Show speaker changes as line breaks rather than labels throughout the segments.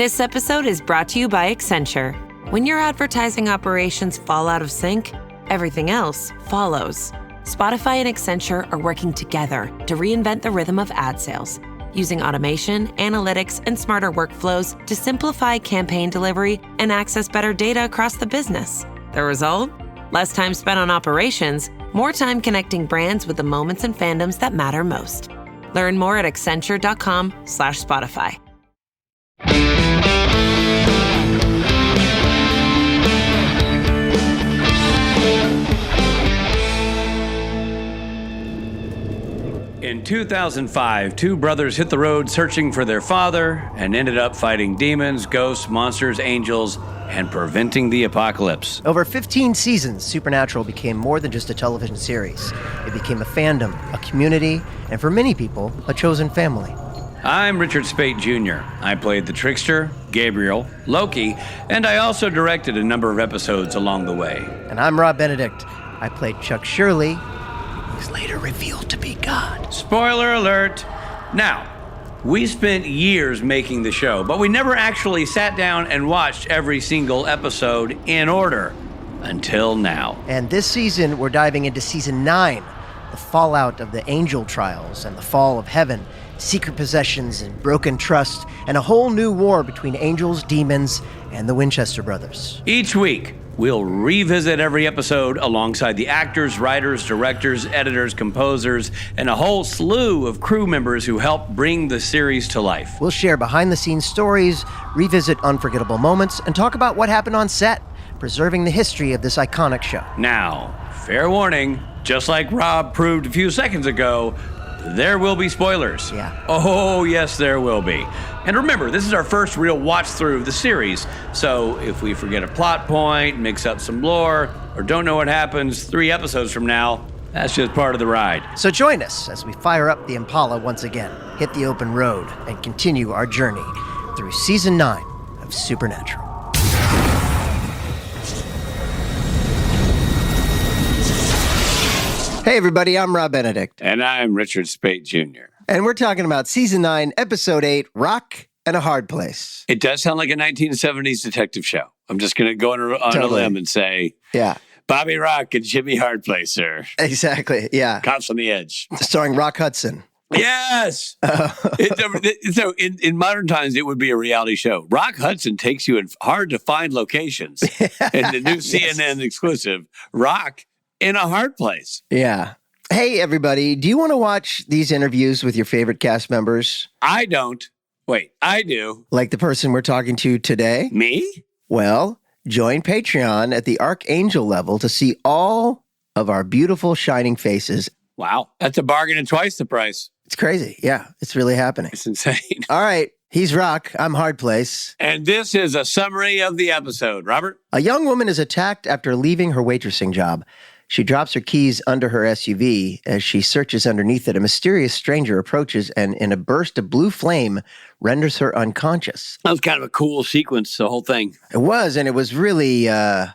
This episode is brought to you by Accenture. When your advertising operations fall out of sync, everything else follows. Spotify and Accenture are working together to reinvent the rhythm of ad sales, using automation, analytics, and smarter workflows to simplify campaign delivery and access better data across the business. The result? Less time spent on operations, more time connecting brands with the moments and fandoms that matter most. Learn more at accenture.com/Spotify.
In 2005, two brothers hit the road searching for their father and ended up fighting demons, ghosts, monsters, angels, and preventing the apocalypse.
Over 15 seasons, Supernatural became more than just a television series. It became a fandom, a community, and for many people, a chosen family.
I'm Richard Speight Jr. I played the Trickster, Gabriel, Loki, and I also directed a number of episodes along the way.
And I'm Rob Benedict. I played Chuck Shirley, who was later revealed to be God.
Spoiler alert. Now, we spent years making the show, but we never actually sat down and watched every single episode in order until now.
And this season, we're diving into season 9, the fallout of the angel trials and the fall of heaven, secret possessions and broken trust, and a whole new war between angels, demons, and the Winchester brothers.
Each week, we'll revisit every episode alongside the actors, writers, directors, editors, composers, and a whole slew of crew members who helped bring the series to life.
We'll share behind-the-scenes stories, revisit unforgettable moments, and talk about what happened on set, preserving the history of this iconic show.
Now, fair warning, just like Rob proved a few seconds ago, there will be spoilers.
Yeah.
Oh, yes, there will be. And remember, this is our first real watch-through of the series, so if we forget a plot point, mix up some lore, or don't know what happens 3 episodes from now, that's just part of the ride.
So join us as we fire up the Impala once again, hit the open road, and continue our journey through Season 9 of Supernatural. Hey everybody, I'm Rob Benedict.
And I'm Richard Speight Jr.
And we're talking about Season 9, Episode 8, Rock and a Hard Place.
It does sound like a 1970s detective show. I'm just going to go on a limb and say,
yeah,
Bobby Rock and Jimmy Hard Place, sir.
Exactly, yeah.
Cops on the Edge.
Starring Rock Hudson.
Yes. So in modern times, it would be a reality show. Rock Hudson takes you in hard-to-find locations. And the new CNN exclusive, Rock in a Hard Place.
Yeah. Hey, everybody, do you want to watch these interviews with your favorite cast members?
I don't. Wait, I do.
Like the person we're talking to today?
Me?
Well, join Patreon at the Archangel level to see all of our beautiful, shining faces.
Wow, that's a bargain and twice the price.
It's crazy. Yeah, it's really happening.
It's insane.
All right. He's Rock. I'm Hard Place.
And this is a summary of the episode. Robert?
A young woman is attacked after leaving her waitressing job. She drops her keys under her SUV. As she searches underneath it, a mysterious stranger approaches and, in a burst of blue flame, renders her unconscious.
That was kind of a cool sequence, the whole thing.
It was, and it was really, I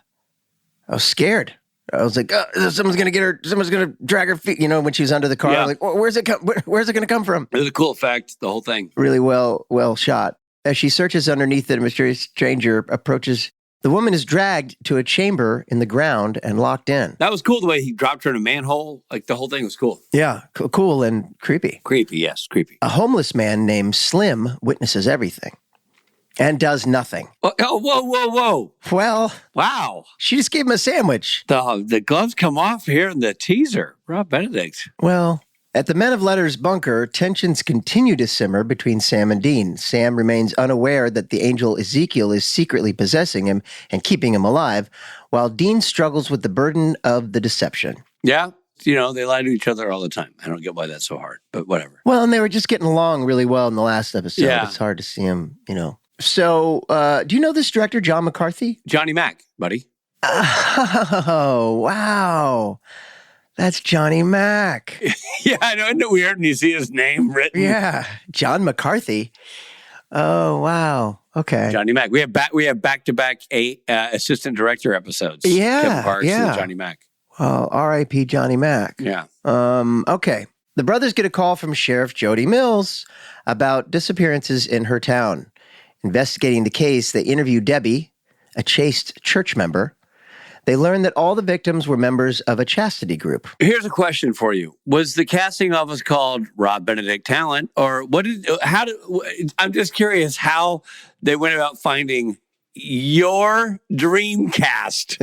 was scared. I was like, someone's going to get her, someone's going to drag her feet, when she was under the car.
Yeah.
Like, where's it going to come from?
It was a cool effect, the whole thing.
Really well shot. As she searches underneath it, a mysterious stranger approaches. The woman is dragged to a chamber in the ground and locked in.
That was cool, the way he dropped her in a manhole. Like, the whole thing was cool.
Yeah, cool and creepy.
Creepy, yes, creepy.
A homeless man named Slim witnesses everything and does nothing.
Oh, whoa.
Well,
Wow.
she just gave him a sandwich.
The gloves come off here in the teaser. Rob Benedict.
Well, at the Men of Letters bunker, tensions continue to simmer between Sam and Dean. Sam remains unaware that the angel Ezekiel is secretly possessing him and keeping him alive, while Dean struggles with the burden of the deception.
Yeah, they lie to each other all the time. I don't get why that's so hard, but whatever.
Well, and they were just getting along really well in the last episode.
Yeah.
It's hard to see him, So, do you know this director, John McCarthy?
Johnny Mac, buddy.
Oh, wow. That's Johnny Mac.
Yeah, I know. Isn't it weird when you see his name written?
Yeah, John McCarthy. Oh, wow. Okay.
Johnny Mac. We have back-to-back assistant director episodes.
Yeah,
Kevin Parks
yeah.
and Johnny Mac.
Well, R.I.P. Johnny Mac.
Yeah.
Okay. The brothers get a call from Sheriff Jody Mills about disappearances in her town. Investigating the case, they interview Debbie, a chaste church member. They learn that all the victims were members of a chastity group.
Here's a question for you. Was the casting office called Rob Benedict Talent? Or I'm just curious how they went about finding your dream cast.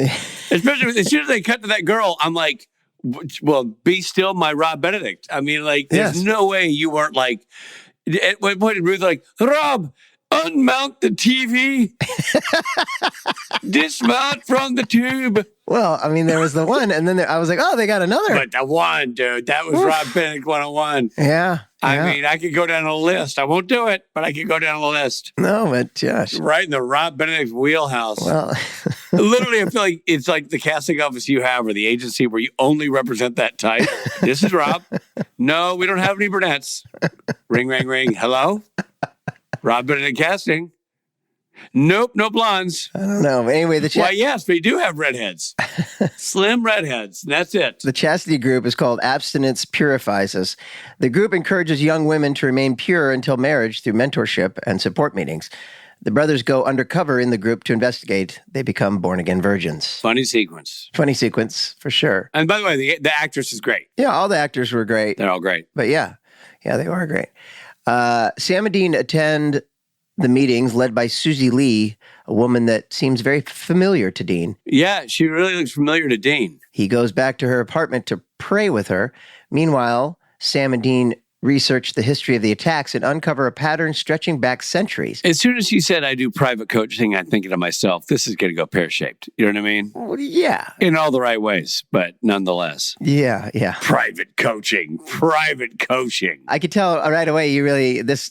Especially as soon as they cut to that girl, I'm like, well, be still my Rob Benedict. I mean, like, there's no way you weren't like, at one point, Ruth like, Rob, unmount the TV, dismount from the tube.
Well, I mean, there was the one, and then I was like, oh, they got another.
But the one, dude, that was Rob Benedict 101.
Yeah.
I mean, I could go down a list. I won't do it, but I could go down the list.
No, but Josh.
Right in the Rob Benedict wheelhouse.
Well,
literally, I feel like it's like the casting office you have or the agency where you only represent that type. This is Rob. No, we don't have any brunettes. Ring, ring, ring. Hello? Rob Benedict casting. Nope, no blondes.
I don't know. Anyway,
why, yes, we do have redheads. Slim redheads. That's it.
The chastity group is called Abstinence Purifies Us. The group encourages young women to remain pure until marriage through mentorship and support meetings. The brothers go undercover in the group to investigate. They become born-again virgins.
Funny sequence.
Funny sequence, for sure.
And by the way, the actress is great.
Yeah, all the actors were great.
They're all great.
But yeah, they were great. Sam and Dean attend the meetings led by Susie Lee, a woman that seems very familiar to Dean.
Yeah, she really looks familiar to Dean.
He goes back to her apartment to pray with her. Meanwhile, Sam and Dean research the history of the attacks and uncover a pattern stretching back centuries.
As soon as she said, I do private coaching, I'm thinking to myself, this is going to go pear-shaped. You know what I mean?
Well, yeah.
In all the right ways, but nonetheless.
Yeah.
Private coaching.
I could tell right away you really, this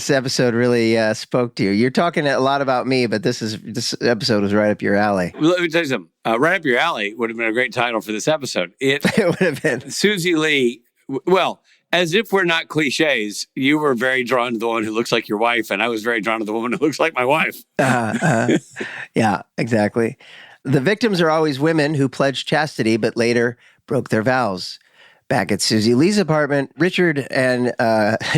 episode really spoke to you. You're talking a lot about me, but this episode was right up your alley.
Well, let me tell you something. Right up your alley would have been a great title for this episode. It
would have been.
Susie Lee, well, as if we're not cliches, you were very drawn to the one who looks like your wife, and I was very drawn to the woman who looks like my wife.
Yeah, exactly. The victims are always women who pledged chastity, but later broke their vows. Back at Susie Lee's apartment, Richard and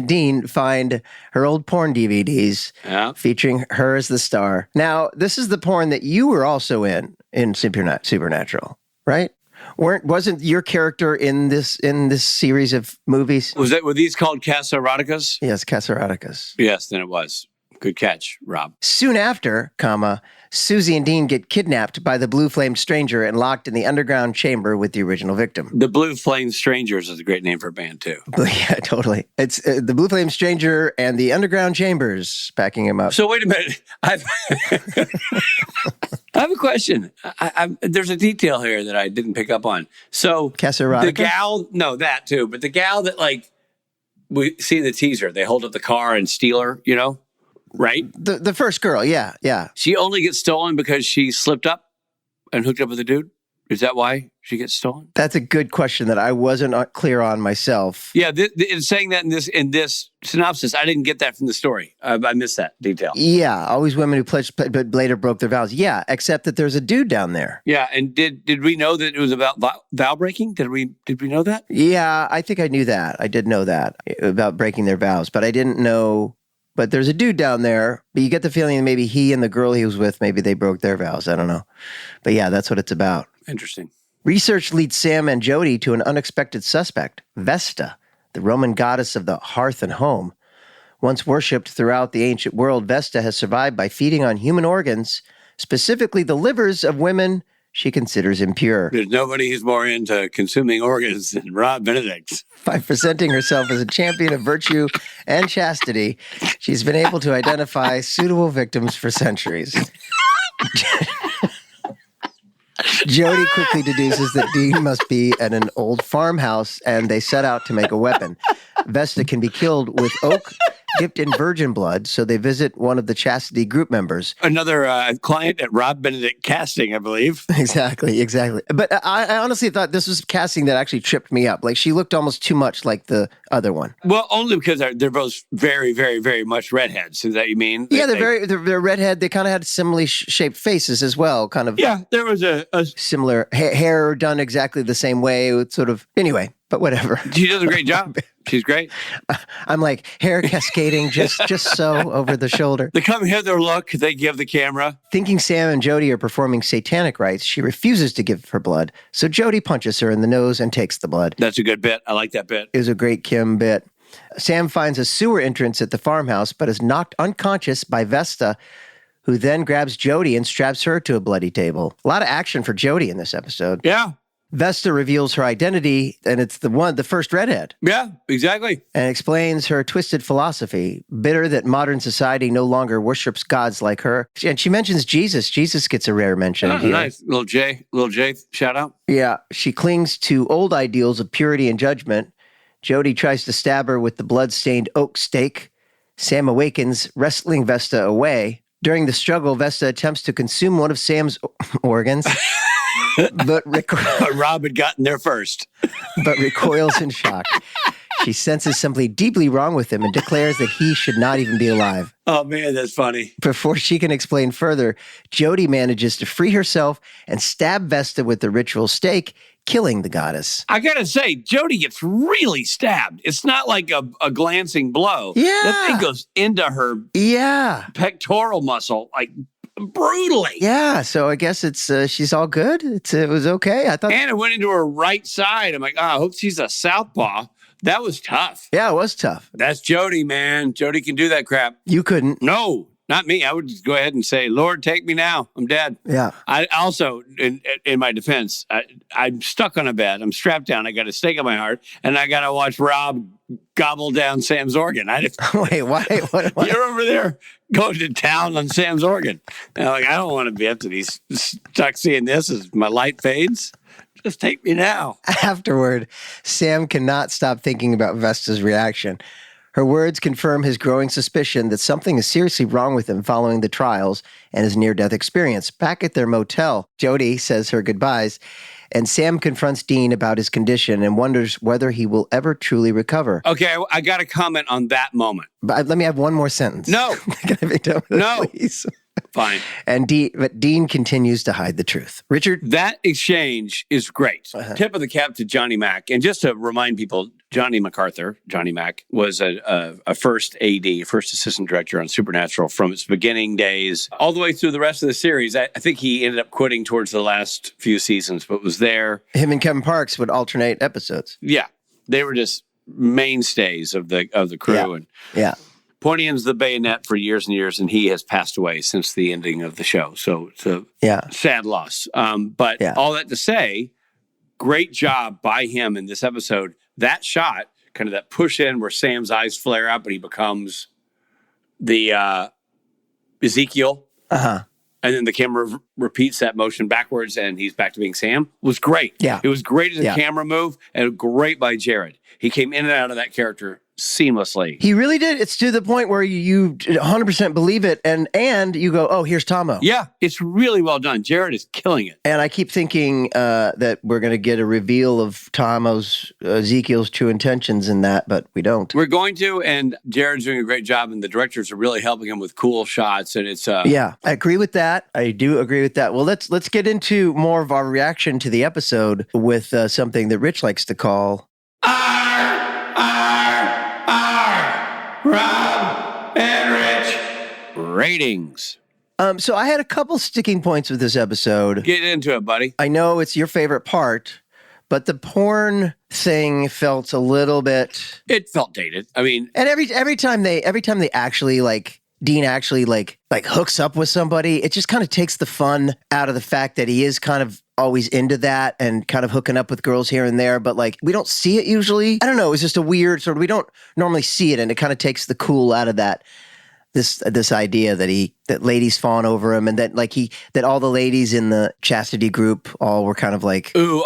Dean find her old porn DVDs featuring her as the star. Now, this is the porn that you were also in Supernatural, right? Wasn't your character in this series of movies?
Were these called Casa Eroticas?
Yes, Casa Eroticas.
Yes, then it was. Good catch, Rob.
Soon after, Susie and Dean get kidnapped by the blue-flamed stranger and locked in the underground chamber with the original victim.
The Blue Flame Strangers is a great name for a band, too.
Yeah, totally. It's the Blue Flame Stranger and the Underground Chambers backing him up.
So wait a minute. I have a question. There's a detail here that I didn't pick up on. So
Casa Erotica?
The gal, no, that too, but the gal that we see in the teaser, they hold up the car and steal her, right?
The first girl, yeah.
She only gets stolen because she slipped up and hooked up with a dude? Is that why she gets stolen?
That's a good question that I wasn't clear on myself.
Yeah, it's saying that in this synopsis. I didn't get that from the story. I missed that detail.
Yeah, always women who pledged but later broke their vows. Yeah, except that there's a dude down there.
Yeah, and did we know that it was about vow breaking? Did we know that?
Yeah, I think I knew that. I did know that about breaking their vows, but I didn't know. But there's a dude down there, but you get the feeling that maybe he and the girl he was with, maybe they broke their vows. I don't know. But yeah, that's what it's about.
Interesting.
Research leads Sam and Jody to an unexpected suspect, Vesta, the Roman goddess of the hearth and home. Once worshipped throughout the ancient world, Vesta has survived by feeding on human organs, specifically the livers of women she considers impure.
There's nobody who's more into consuming organs than Rob Benedict.
By presenting herself as a champion of virtue and chastity, she's been able to identify suitable victims for centuries. Jody quickly deduces that Dean must be at an old farmhouse, and they set out to make a weapon. Vesta can be killed with oak dipped in virgin blood, so they visit one of the chastity group members.
Another client at Rob Benedict Casting, I believe.
Exactly. But I honestly thought this was casting that actually tripped me up. Like, she looked almost too much like the other one.
Well, only because they're both very, very, very much redheads. Is that you mean?
Yeah, they're redhead. They kind of had similarly shaped faces as well. Kind of.
Yeah, there was a
similar hair done exactly the same way. Sort of. Anyway. but whatever.
She does a great job. She's great.
I'm like hair cascading just so over the shoulder.
The come hither look they give the camera.
Thinking Sam and Jody are performing satanic rites, she refuses to give her blood. So Jody punches her in the nose and takes the blood.
That's a good bit. I like that bit.
It was a great Kim bit. Sam finds a sewer entrance at the farmhouse, but is knocked unconscious by Vesta, who then grabs Jody and straps her to a bloody table. A lot of action for Jody in this episode.
Yeah.
Vesta reveals her identity, and it's the first redhead.
Yeah, exactly.
And explains her twisted philosophy, bitter that modern society no longer worships gods like her. And she mentions Jesus. Jesus gets a rare mention.
Oh, nice. Little J shout out.
Yeah, she clings to old ideals of purity and judgment. Jody tries to stab her with the blood-stained oak stake. Sam awakens, wrestling Vesta away. During the struggle, Vesta attempts to consume one of Sam's organs. But
Rob had gotten there first.
But recoils in shock. She senses something deeply wrong with him and declares that he should not even be alive.
Oh, man, that's funny.
Before she can explain further, Jody manages to free herself and stab Vesta with the ritual stake, killing the goddess.
I gotta say, Jody gets really stabbed. It's not like a glancing blow.
Yeah.
That thing goes into her pectoral muscle, like brutally.
Yeah, so I guess it's she's all good. It was okay. I thought,
and it went into her right side. I'm like, I hope she's a southpaw. That was tough.
Yeah, it was tough.
That's Jody, man. Jody can do that crap.
You couldn't.
No, not me. I would just go ahead and say, Lord, take me now. I'm dead.
Yeah.
I also, in my defense, I'm stuck on a bed. I'm strapped down. I got a stake in my heart, and I got to watch Rob gobble down Sam's organ.
Wait, why? What?
You're over there going to town on Sam's organ. And I'm like, I don't want to be up to these stuck seeing this as my light fades. Just take me now.
Afterward, Sam cannot stop thinking about Vesta's reaction. Her words confirm his growing suspicion that something is seriously wrong with him following the trials and his near-death experience. Back at their motel, Jody says her goodbyes, and Sam confronts Dean about his condition and wonders whether he will ever truly recover.
Okay, I got to comment on that moment.
But let me have one more sentence.
No.
Can I be done with
No.
it, please?
Fine.
But Dean continues to hide the truth. Richard?
That exchange is great. Tip of the cap to Johnny Mac. And just to remind people, Johnny Mac, was a first AD, first assistant director on Supernatural from its beginning days all the way through the rest of the series. I think he ended up quitting towards the last few seasons, but was there.
Him and Kevin Parks would alternate episodes.
Yeah. They were just mainstays of the crew.
Yeah.
Pointing the bayonet for years and years, and he has passed away since the ending of the show. So it's a sad loss. But all that to say, great job by him in this episode. That shot, kind of that push in where Sam's eyes flare up and he becomes the Ezekiel.
Uh-huh.
And then the camera repeats that motion backwards and he's back to being Sam. Was great.
Yeah.
It was great as a camera move and great by Jared. He came in and out of that character seamlessly.
He really did. It's to the point where you 100% believe it, and you go, oh, here's Tomo.
Yeah, it's really well done. Jared is killing it.
And I keep thinking that we're going to get a reveal of Ezekiel's true intentions in that, but we don't.
We're going to, and Jared's doing a great job, and the directors are really helping him with cool shots, and it's...
Yeah, I agree with that. I do agree with that. Well, let's get into more of our reaction to the episode with something that Rich likes to call...
Rob and Rich ratings.
So I had a couple sticking points with this episode.
Get into it, buddy.
I know it's your favorite part, but the porn thing felt a little bit.
It felt dated. I mean,
and every time they actually Dean actually hooks up with somebody, it just kind of takes the fun out of the fact that he is kind of always into that and kind of hooking up with girls here and there, but we don't see it usually. I don't know. It's just a weird sort of, we don't normally see it, and it kind of takes the cool out of that. This idea that ladies fawn over him, and that all the ladies in the chastity group all were kind of like
ooh,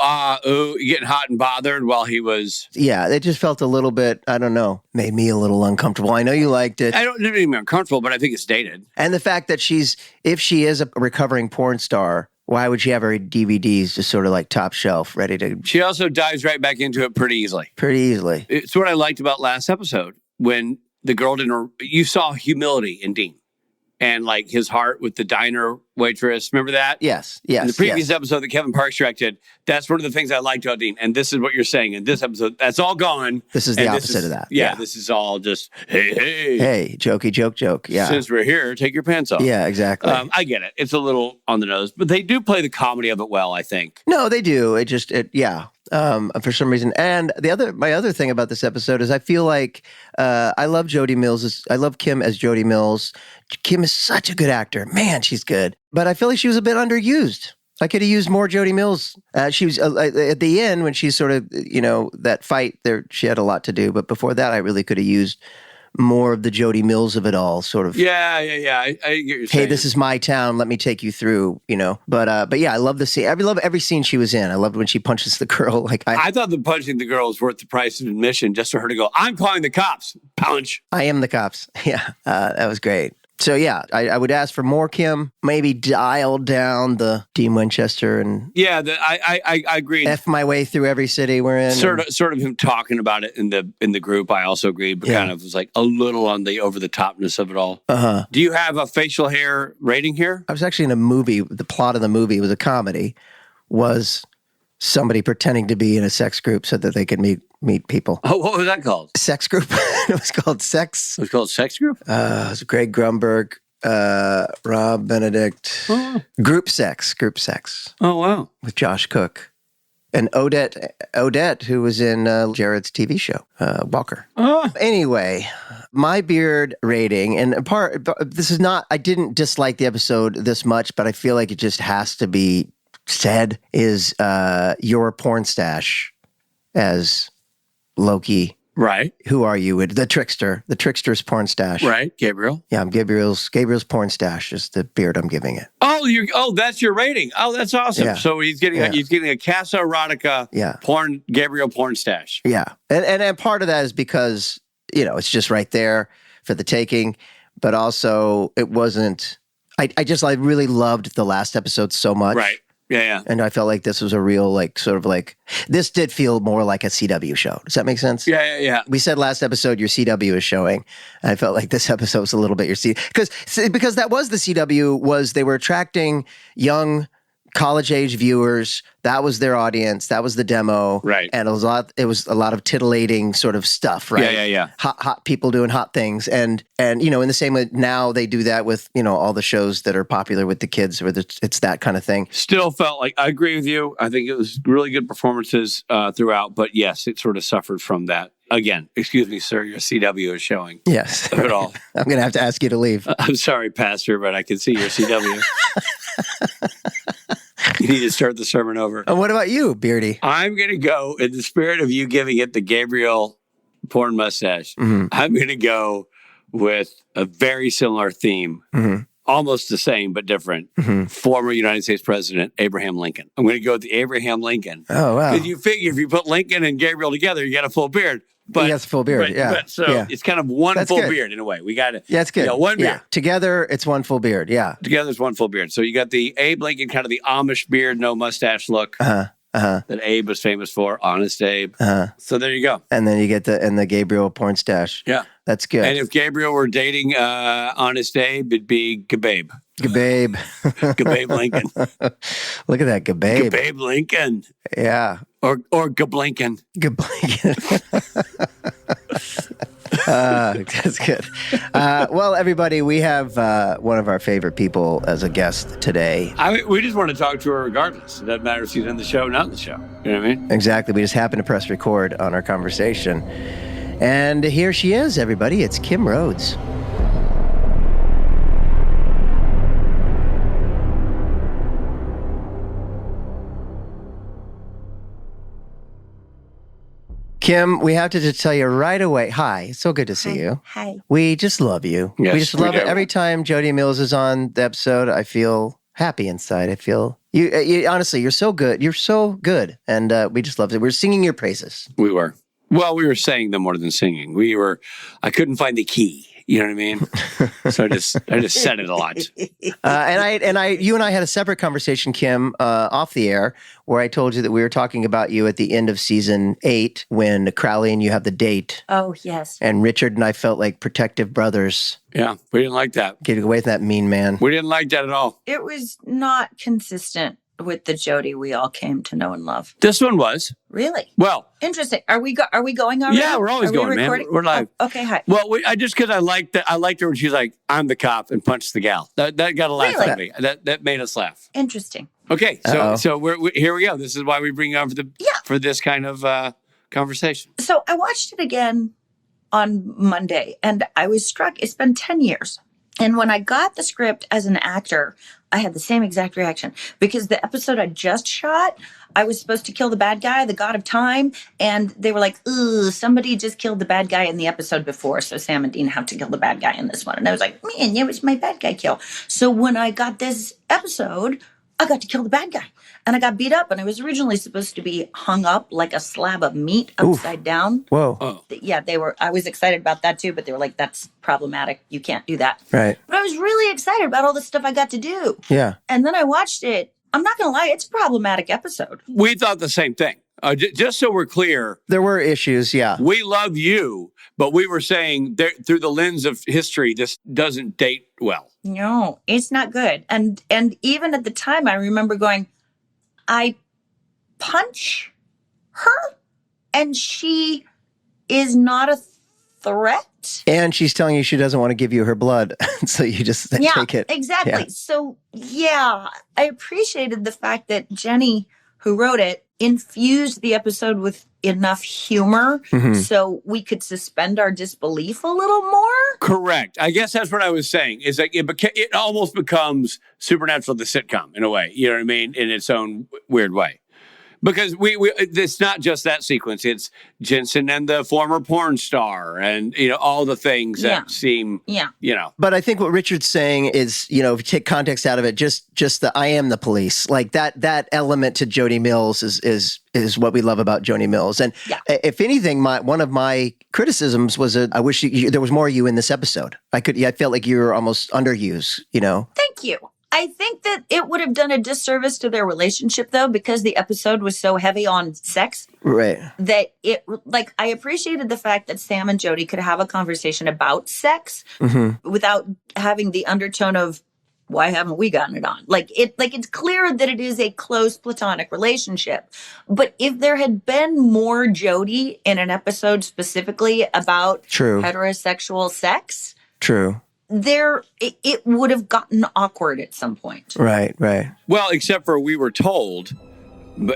getting hot and bothered while he was.
Yeah, it just felt a little bit, I don't know, made me a little uncomfortable. I know you liked it.
I don't make me uncomfortable, but I think it's dated.
And the fact that if she is a recovering porn star, why would she have her DVDs just sort of top shelf, ready to...
She also dives right back into it pretty easily. It's what I liked about last episode when the girl didn't... You saw humility in Dean. and like his heart with the diner waitress. Remember that?
Yes.
In the previous episode that Kevin Parks directed, that's one of the things I liked about Dean. And this is what you're saying in this episode. That's all gone.
This is the opposite of that.
Yeah, this is all just, hey.
Hey, jokey, joke. Yeah.
Since we're here, take your pants off.
Yeah, exactly.
I get it. It's a little on the nose, but they do play the comedy of it well, I think.
No, they do. For some reason. And my other thing about this episode is I feel like I love Jody Mills. I love Kim as Jody Mills. Kim is such a good actor. Man, she's good. But I feel like she was a bit underused. I could have used more Jody Mills. She was at the end when she's sort of, that fight there, she had a lot to do. But before that, I really could have used more of the Jody Mills of it all, sort of.
Yeah. I get what you're saying.
Hey, this is my town. Let me take you through, But yeah, I love the scene. I love every scene she was in. I loved when she punches the girl.
I thought the punching the girl was worth the price of admission just for her to go, I'm calling the cops. Punch.
I am the cops. Yeah, that was great. So yeah, I would ask for more Kim. Maybe dial down the Dean Winchester and
I agree.
F my way through every city we're in.
Sort of him talking about it in the group. I also agree, but kind of was like a little on the over the topness of it all. Do you have a facial hair rating here?
I was actually in a movie. The plot of the movie was a comedy. Was somebody pretending to be in a sex group so that they could meet people.
Oh, what was that called?
Sex group. It was called Sex.
It was called Sex Group?
It was Greg Grunberg, Rob Benedict.
Oh.
Group Sex.
Oh, wow.
With Josh Cook. And Odette, who was in Jared's TV show, Walker.
Oh.
Anyway, my beard rating, and I didn't dislike the episode this much, but I feel like it just has to be said, is your porn stash as Loki.
Right.
Who are you? The trickster. The trickster's porn stash.
Right. Gabriel.
Yeah, I'm Gabriel's porn stash is the beard I'm giving it.
Oh, that's your rating. Oh, that's awesome.
Yeah.
So he's getting a Casa Erotica Gabriel porn stash.
Yeah. And part of that is because, it's just right there for the taking, but also it wasn't I really loved the last episode so much.
Right. Yeah.
And I felt like this was a real, this did feel more like a CW show. Does that make sense?
Yeah.
We said last episode your CW is showing. And I felt like this episode was a little bit your CW. Because that was the CW, they were attracting young college-age viewers. That was their audience. That was the demo.
Right.
And it was a lot of titillating sort of stuff, right?
Yeah.
Hot people doing hot things. And in the same way now they do that with, all the shows that are popular with the kids where it's that kind of thing.
Still felt like, I agree with you. I think it was really good performances throughout. But yes, it sort of suffered from that. Again, excuse me, sir, your CW is showing.
Yes.
Of it all.
I'm going to have to ask you to leave.
I'm sorry, Pastor, but I can see your CW. You need to start the sermon over.
And what about you, Beardy?
I'm going to go, in the spirit of you giving it the Gabriel porn mustache, I'm going to go with a very similar theme. Almost the same, but different. Former United States President Abraham Lincoln. I'm going to go with the Abraham Lincoln.
Oh, wow.
Because you figure if you put Lincoln and Gabriel together, you get a full beard. But
he has a full beard,
It's kind of one
That's
full
good.
beard in a way. We got it.
Yeah, it's good.
One beard.
Yeah. Together, it's one full beard. Yeah.
Together, it's one full beard. So you got the Abe Lincoln, kind of the Amish beard, no mustache look that Abe was famous for, Honest Abe. So there you go.
And then you get the Gabriel porn stash.
Yeah.
That's good.
And if Gabriel were dating Honest Abe, it'd be Gababe.
Gababe.
Gababe Lincoln.
Look at that, Gababe.
Gababe Lincoln.
Yeah.
Or Gablinken.
Gablinken. That's good. Well, everybody, we have one of our favorite people as a guest today.
We just want to talk to her regardless. It doesn't matter if she's in the show or not in the show. You know what I mean?
Exactly. We just happened to press record on our conversation. And here she is, everybody. It's Kim Rhodes. Kim, we have to just tell you right away. Hi, it's so good to see you.
Hi.
We just love you.
Yes,
we just love it. Every time Jody Mills is on the episode, I feel happy inside. I feel you honestly, you're so good. You're so good. And we just loved it. We're singing your praises.
We were. Well, we were saying them more than singing. I couldn't find the key. You know what I mean? So I just said it a lot.
You and I had a separate conversation, Kim, off the air, where I told you that we were talking about you at the end of season 8 when Crowley and you have the date.
Oh, yes.
And Richard and I felt like protective brothers.
Yeah, we didn't like that.
Getting away from that mean man.
We didn't like that at all.
It was not consistent with the Jody we all came to know and love.
This one was.
Really?
Well.
Interesting. Are we going already?
Yeah, we're always going, man. We're live.
Oh, okay, hi.
Well, because I liked her when she's like, "I'm the cop," and punched the gal. That got a laugh out of me. That made us laugh.
Interesting.
Okay, so we're here we go. This is why we bring you on for this kind of conversation.
So I watched it again on Monday, and I was struck. It's been 10 years. And when I got the script as an actor, I had the same exact reaction because the episode I just shot, I was supposed to kill the bad guy, the god of time. And they were like, ooh, somebody just killed the bad guy in the episode before. So Sam and Dean have to kill the bad guy in this one. And I was like, man, it was my bad guy kill. So when I got this episode, I got to kill the bad guy. And I got beat up. And I was originally supposed to be hung up like a slab of meat upside down.
Whoa.
Oh.
Yeah, I was excited about that too, but they were like, that's problematic. You can't do that.
Right.
But I was really excited about all the stuff I got to do.
Yeah.
And then I watched it. I'm not going to lie, it's a problematic episode.
We thought the same thing. Just so we're clear.
There were issues, yeah.
We love you, but we were saying through the lens of history, this doesn't date well.
No, it's not good. And even at the time, I remember going, I punch her and she is not a threat.
And she's telling you she doesn't want to give you her blood. So you just take it.
Exactly.
Yeah.
So, I appreciated the fact that Jenny, who wrote it, infused the episode with enough humor so we could suspend our disbelief a little more.
Correct. I guess that's what I was saying. Is like it almost becomes Supernatural, the sitcom, in a way. You know what I mean? In its own weird way. Because it's not just that sequence. It's Jensen and the former porn star and, all the things that seem,
But I think what Richard's saying is, if you take context out of it, just the I am the police, like that element to Jody Mills is what we love about Jody Mills. And if anything, one of my criticisms was I wish there was more of you in this episode. I felt like you were almost underused,
Thank you. I think that it would have done a disservice to their relationship, though, because the episode was so heavy on sex.
Right.
That I appreciated the fact that Sam and Jody could have a conversation about sex without having the undertone of, why haven't we gotten it on? It's clear that it is a close platonic relationship. But if there had been more Jody in an episode specifically about heterosexual sex.
True.
It would have gotten awkward at some point.
Right.
Well, except for we were told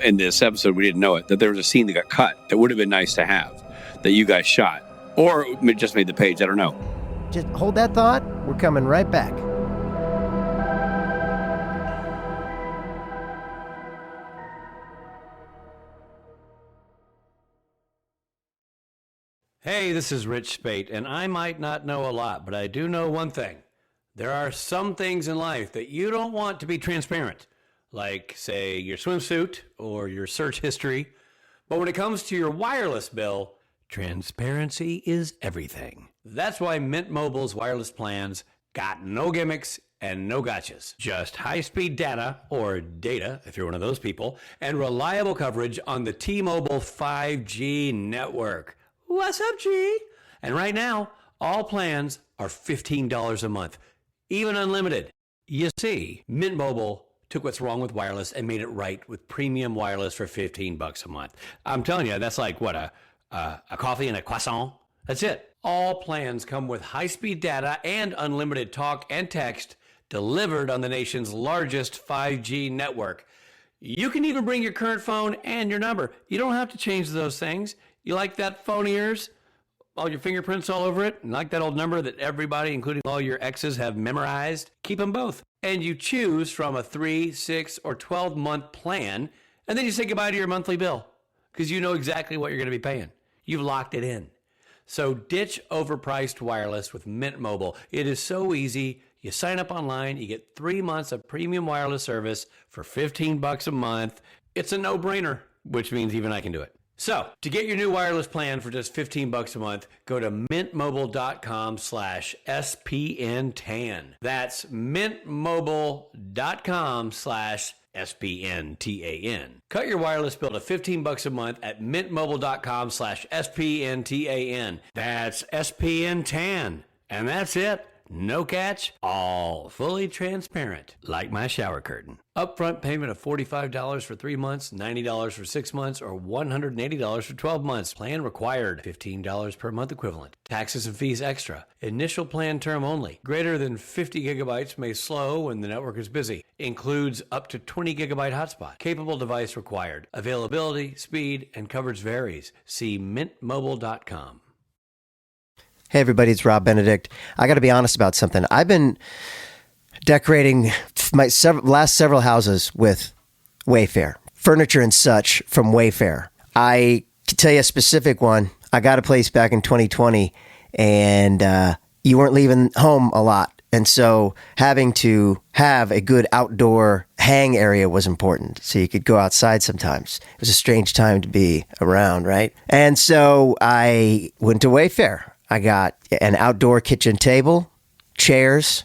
in this episode, we didn't know it, that there was a scene that got cut that would have been nice to have, that you guys shot. Or it just made the page, I don't know.
Just hold that thought. We're coming right back.
Hey, this is Rich Spate, and I might not know a lot, but I do know one thing. There are some things in life that you don't want to be transparent, like, say, your swimsuit or your search history. But when it comes to your wireless bill, transparency is everything. That's why Mint Mobile's wireless plans got no gimmicks and no gotchas. Just high-speed data, or data if you're one of those people, and reliable coverage on the T-Mobile 5G network. What's up, G? And right now, all plans are $15 a month, even unlimited. You see, Mint Mobile took what's wrong with wireless and made it right with premium wireless for $15 a month. I'm telling you, that's like, what, a coffee and a croissant? That's it. All plans come with high-speed data and unlimited talk and text delivered on the nation's largest 5G network. You can even bring your current phone and your number. You don't have to change those things. You like that phone of yours? All your fingerprints all over it? And like that old number that everybody, including all your exes, have memorized? Keep them both. And you choose from a 3, 6, or 12-month plan, and then you say goodbye to your monthly bill because you know exactly what you're going to be paying. You've locked it in. So ditch overpriced wireless with Mint Mobile. It is so easy. You sign up online, you get 3 months of premium wireless service for $15 a month. It's a no-brainer, which means even I can do it. So, to get your new wireless plan for just $15 a month, go to mintmobile.com/SPNTAN. That's mintmobile.com/SPNTAN. Cut your wireless bill to $15 a month at mintmobile.com/SPNTAN. That's SPNTAN. And that's it. No catch, all fully transparent, like my shower curtain. Upfront payment of $45 for 3 months, $90 for 6 months, or $180 for 12 months. Plan required, $15 per month equivalent. Taxes and fees extra. Initial plan term only. Greater than 50 gigabytes may slow when the network is busy. Includes up to 20 gigabyte hotspot. Capable device required. Availability, speed, and coverage varies. See mintmobile.com.
Hey everybody, it's Rob Benedict. I got to be honest about something. I've been decorating my last several houses with Wayfair, furniture and such from Wayfair. I can tell you a specific one. I got a place back in 2020 and you weren't leaving home a lot. And so having to have a good outdoor hang area was important. So you could go outside sometimes. It was a strange time to be around, right? And so I went to Wayfair. I got an outdoor kitchen table, chairs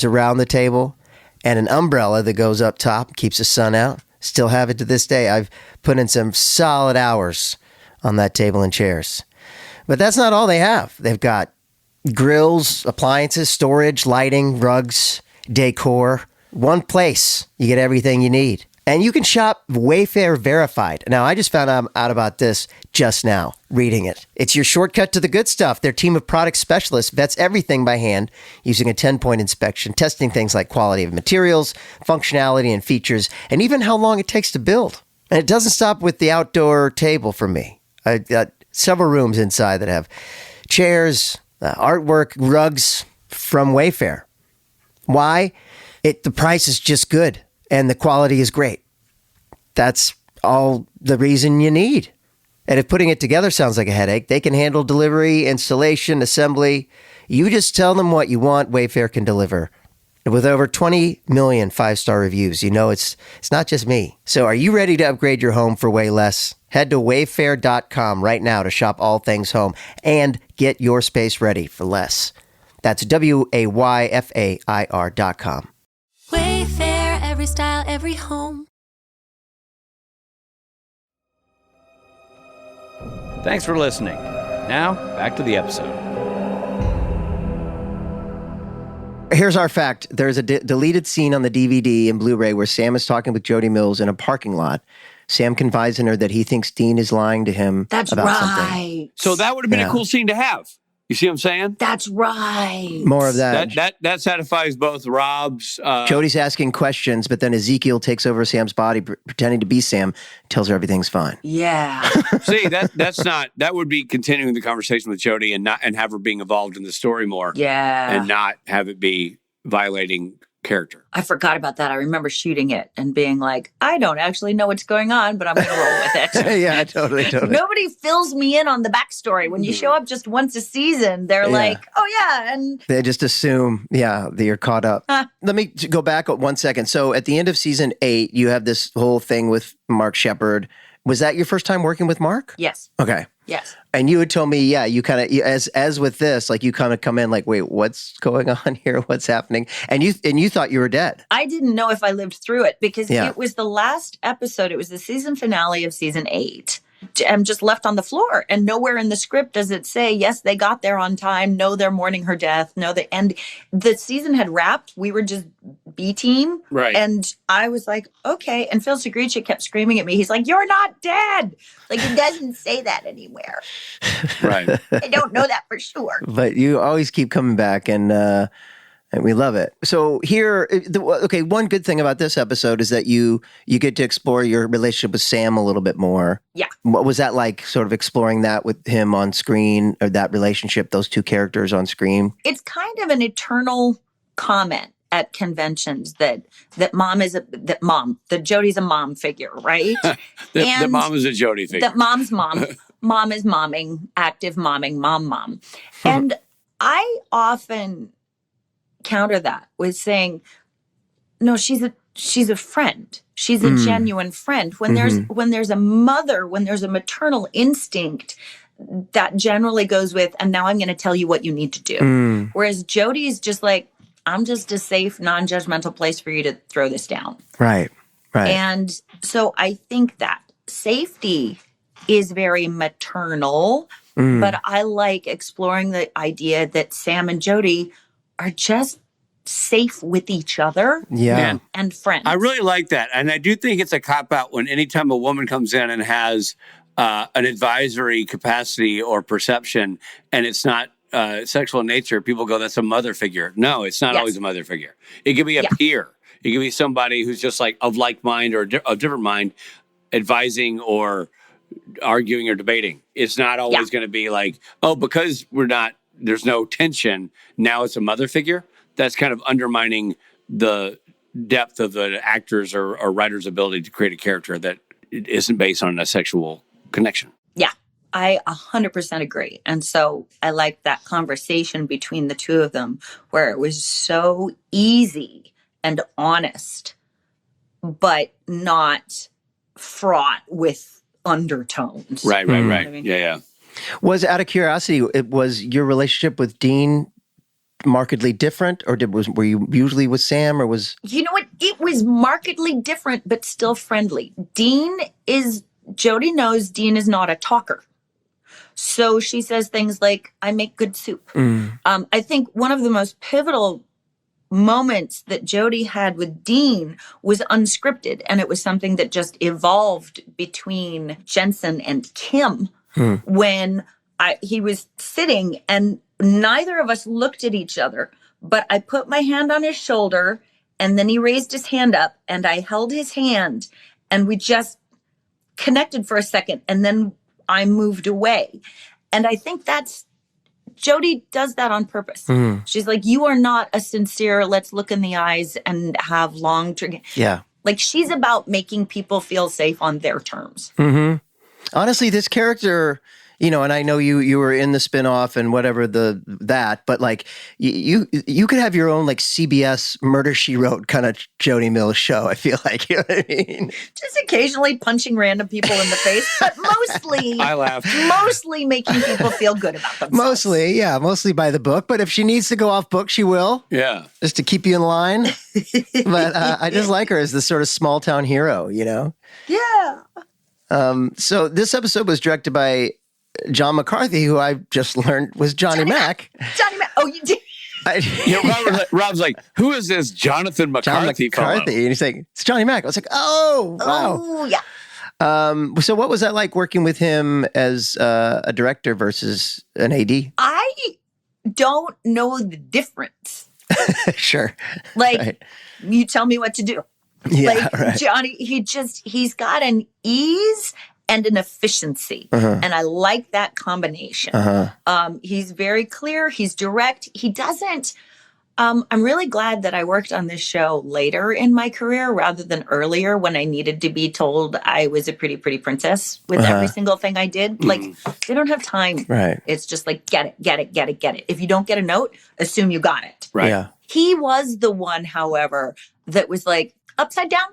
around the table, and an umbrella that goes up top, keeps the sun out. Still have it to this day. I've put in some solid hours on that table and chairs. But that's not all they have. They've got grills, appliances, storage, lighting, rugs, decor. One place, you get everything you need. And you can shop Wayfair Verified. Now, I just found out about this just now, reading it. It's your shortcut to the good stuff. Their team of product specialists vets everything by hand using a 10-point inspection, testing things like quality of materials, functionality and features, and even how long it takes to build. And it doesn't stop with the outdoor table for me. I got several rooms inside that have chairs, artwork, rugs from Wayfair. Why? The price is just good. And the quality is great. That's all the reason you need. And if putting it together sounds like a headache, they can handle delivery, installation, assembly. You just tell them what you want, Wayfair can deliver. With over 20 million 5-star reviews, you know it's not just me. So are you ready to upgrade your home for way less? Head to wayfair.com right now to shop all things home and get your space ready for less. That's WAYFAIR.com.
Wayfair, every style, every home.
Thanks for listening. Now, back to the episode.
Here's our fact. There's a deleted scene on the DVD and Blu-ray where Sam is talking with Jody Mills in a parking lot. Sam confides in her that he thinks Dean is lying to him about something.
So that would have been a cool scene to have. You see what I'm saying?
That's right.
More of that.
That satisfies both Rob's...
Jody's asking questions, but then Ezekiel takes over Sam's body, pretending to be Sam, tells her everything's fine.
Yeah.
See, that would be continuing the conversation with Jody and have her being involved in the story more.
Yeah.
And not have it be violating character.
I forgot about that. I remember shooting it and being like, I don't actually know what's going on, but I'm going to roll with it.
Yeah, totally.
Nobody fills me in on the backstory. When you show up just once a season, they're like, oh yeah. And
they just assume, that you're caught up. Let me go back 1 second. So at the end of season 8, you have this whole thing with Mark Shepard. Was that your first time working with Mark?
Yes.
Okay.
Yes.
And you had told me, you kind of, as with this, like you kind of come in like, wait, what's going on here? What's happening? And you thought you were dead.
I didn't know if I lived through it because it was the last episode. It was the season finale of season 8. I'm just left on the floor, and nowhere in the script does it say, yes, they got there on time. No, they're mourning her death. No, the season had wrapped. We were just B team.
Right.
And I was like, okay. And Phil Segricha kept screaming at me. He's like, you're not dead. Like, it doesn't say that anywhere.
Right.
I don't know that for sure.
But you always keep coming back, and we love it. So here, one good thing about this episode is that you get to explore your relationship with Sam a little bit more.
Yeah.
What was that like, sort of exploring that with him on screen, or that relationship, those two characters on screen?
It's kind of an eternal comment at conventions that Jody's a mom figure, right?
The mom is a Jody figure.
That mom's mom. Mom is momming, active momming, mom. And I often counter that with saying, no, she's a friend. She's a genuine friend. When there's a mother, when there's a maternal instinct, that generally goes with, and now I'm going to tell you what you need to do. Whereas Jody is just like, I'm just a safe, non-judgmental place for you to throw this down.
Right.
And so I think that safety is very maternal, but I like exploring the idea that Sam and Jody are just safe with each other and friends.
I really like that. And I do think it's a cop-out when anytime a woman comes in and has an advisory capacity or perception, and it's not sexual in nature, people go, that's a mother figure. No, it's not always a mother figure. It could be a peer. It could be somebody who's just like of like mind or of different mind, advising or arguing or debating. It's not always going to be like, oh, because there's no tension, now it's a mother figure. That's kind of undermining the depth of the actor's or writer's ability to create a character that isn't based on a sexual connection.
Yeah, I 100% agree. And so I like that conversation between the two of them where it was so easy and honest, but not fraught with undertones.
Right.
You know what I mean?
Yeah.
Was, out of curiosity, was your relationship with Dean markedly different, or were you usually with Sam, or was...
You know what? It was markedly different, but still friendly. Jody knows Dean is not a talker. So she says things like, I make good soup. I think one of the most pivotal moments that Jody had with Dean was unscripted, and it was something that just evolved between Jensen and Kim when he was sitting and neither of us looked at each other, but I put my hand on his shoulder and then he raised his hand up and I held his hand and we just connected for a second and then I moved away. And I think Jody does that on purpose. She's like, you are not a sincere, let's look in the eyes and have long...
Yeah.
Like, she's about making people feel safe on their terms.
Honestly, this character... and I know you were in the spinoff and whatever but like you could have your own like CBS Murder She Wrote kind of Jody Mills show. I feel like, you know what I mean?
Just occasionally punching random people in the face, but mostly
I laughed.
Mostly making people feel good about themselves.
Mostly by the book. But if she needs to go off book, she will.
Yeah,
just to keep you in line. But I just like her as this sort of small town hero.
Yeah.
So this episode was directed by John McCarthy, who I just learned was Johnny Mac.
Johnny Mac. Oh, you did?
Rob's like, who is this Jonathan McCarthy?
And he's like, it's Johnny Mac. I was like, oh, wow.
Oh, yeah.
So what was that like working with him as a director versus an AD?
I don't know the difference.
Sure.
Like, you tell me what to do.
Yeah,
like, Johnny, he's got an ease and an efficiency. And I like that combination. He's very clear. He's direct. He doesn't... I'm really glad that I worked on this show later in my career rather than earlier when I needed to be told I was a pretty princess with every single thing I did. Like, they don't have time.
Right.
It's just like, get it. If you don't get a note, assume you got it.
Right.
Yeah.
He was the one, however, that was like, upside down?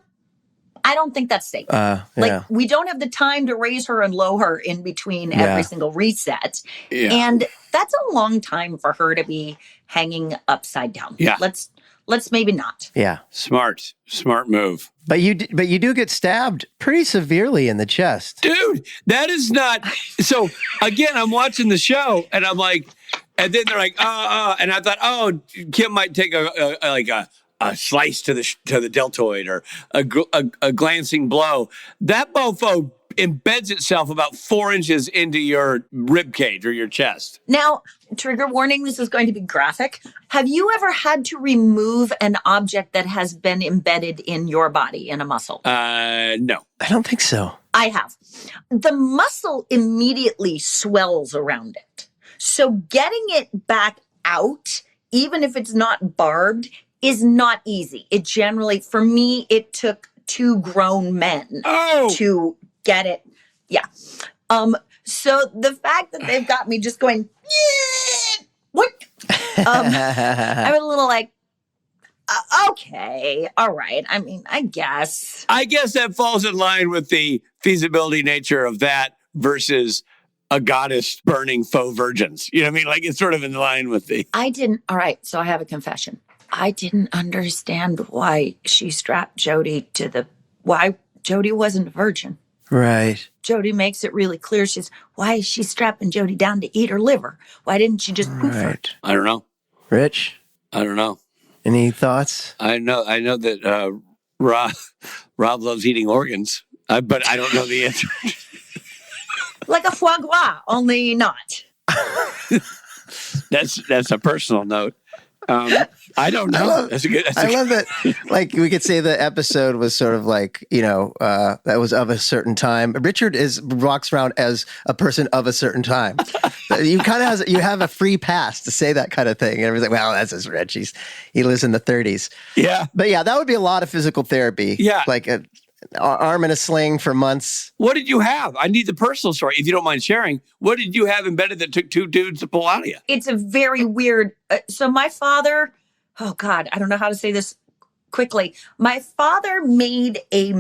I don't think that's safe. Like, we don't have the time to raise her and lower her in between every single reset. Yeah. And that's a long time for her to be hanging upside down.
Yeah.
Let's maybe not.
Yeah.
Smart move.
But you do get stabbed pretty severely in the chest.
Dude, that is not... So, again, I'm watching the show, and I'm like... And then they're like, and I thought, Kim might take a slice to the deltoid or a glancing blow. That mofo embeds itself about 4 inches into your rib cage or your chest.
Now, trigger warning, this is going to be graphic. Have you ever had to remove an object that has been embedded in your body in a muscle?
No.
I don't think so.
I have. The muscle immediately swells around it. So getting it back out, even if it's not barbed, is not easy. It generally, for me, it took 2 grown men to get it. Yeah. So the fact that they've got me just going, yeah, what? I'm a little like, Okay. All right. I mean, I guess.
I guess that falls in line with the feasibility nature of that versus a goddess burning faux virgins. You know what I mean? Like it's sort of in line with the.
All right. So I have a confession. I didn't understand why she strapped Jody why Jody wasn't a virgin.
Right.
Jody makes it really clear. Why is she strapping Jody down to eat her liver? Why didn't she just poof her?
I don't know.
Rich,
I don't know.
any thoughts?
I know that Rob loves eating organs, but I don't know the answer.
Like a foie gras, only not.
That's a personal note. I don't know.
I love that. Like we could say the episode was sort of like, that was of a certain time. Richard walks around as a person of a certain time. You kind of you have a free pass to say that kind of thing. And everybody's like, well, that's just Rich. He lives in the 30s.
Yeah.
But yeah, that would be a lot of physical therapy.
Yeah.
Like an arm in a sling for months.
What did you have? I need the personal story, if you don't mind sharing. What did you have embedded that took two dudes to pull out of you?
It's a very weird. So my father, oh God, I don't know how to say this quickly. My father made a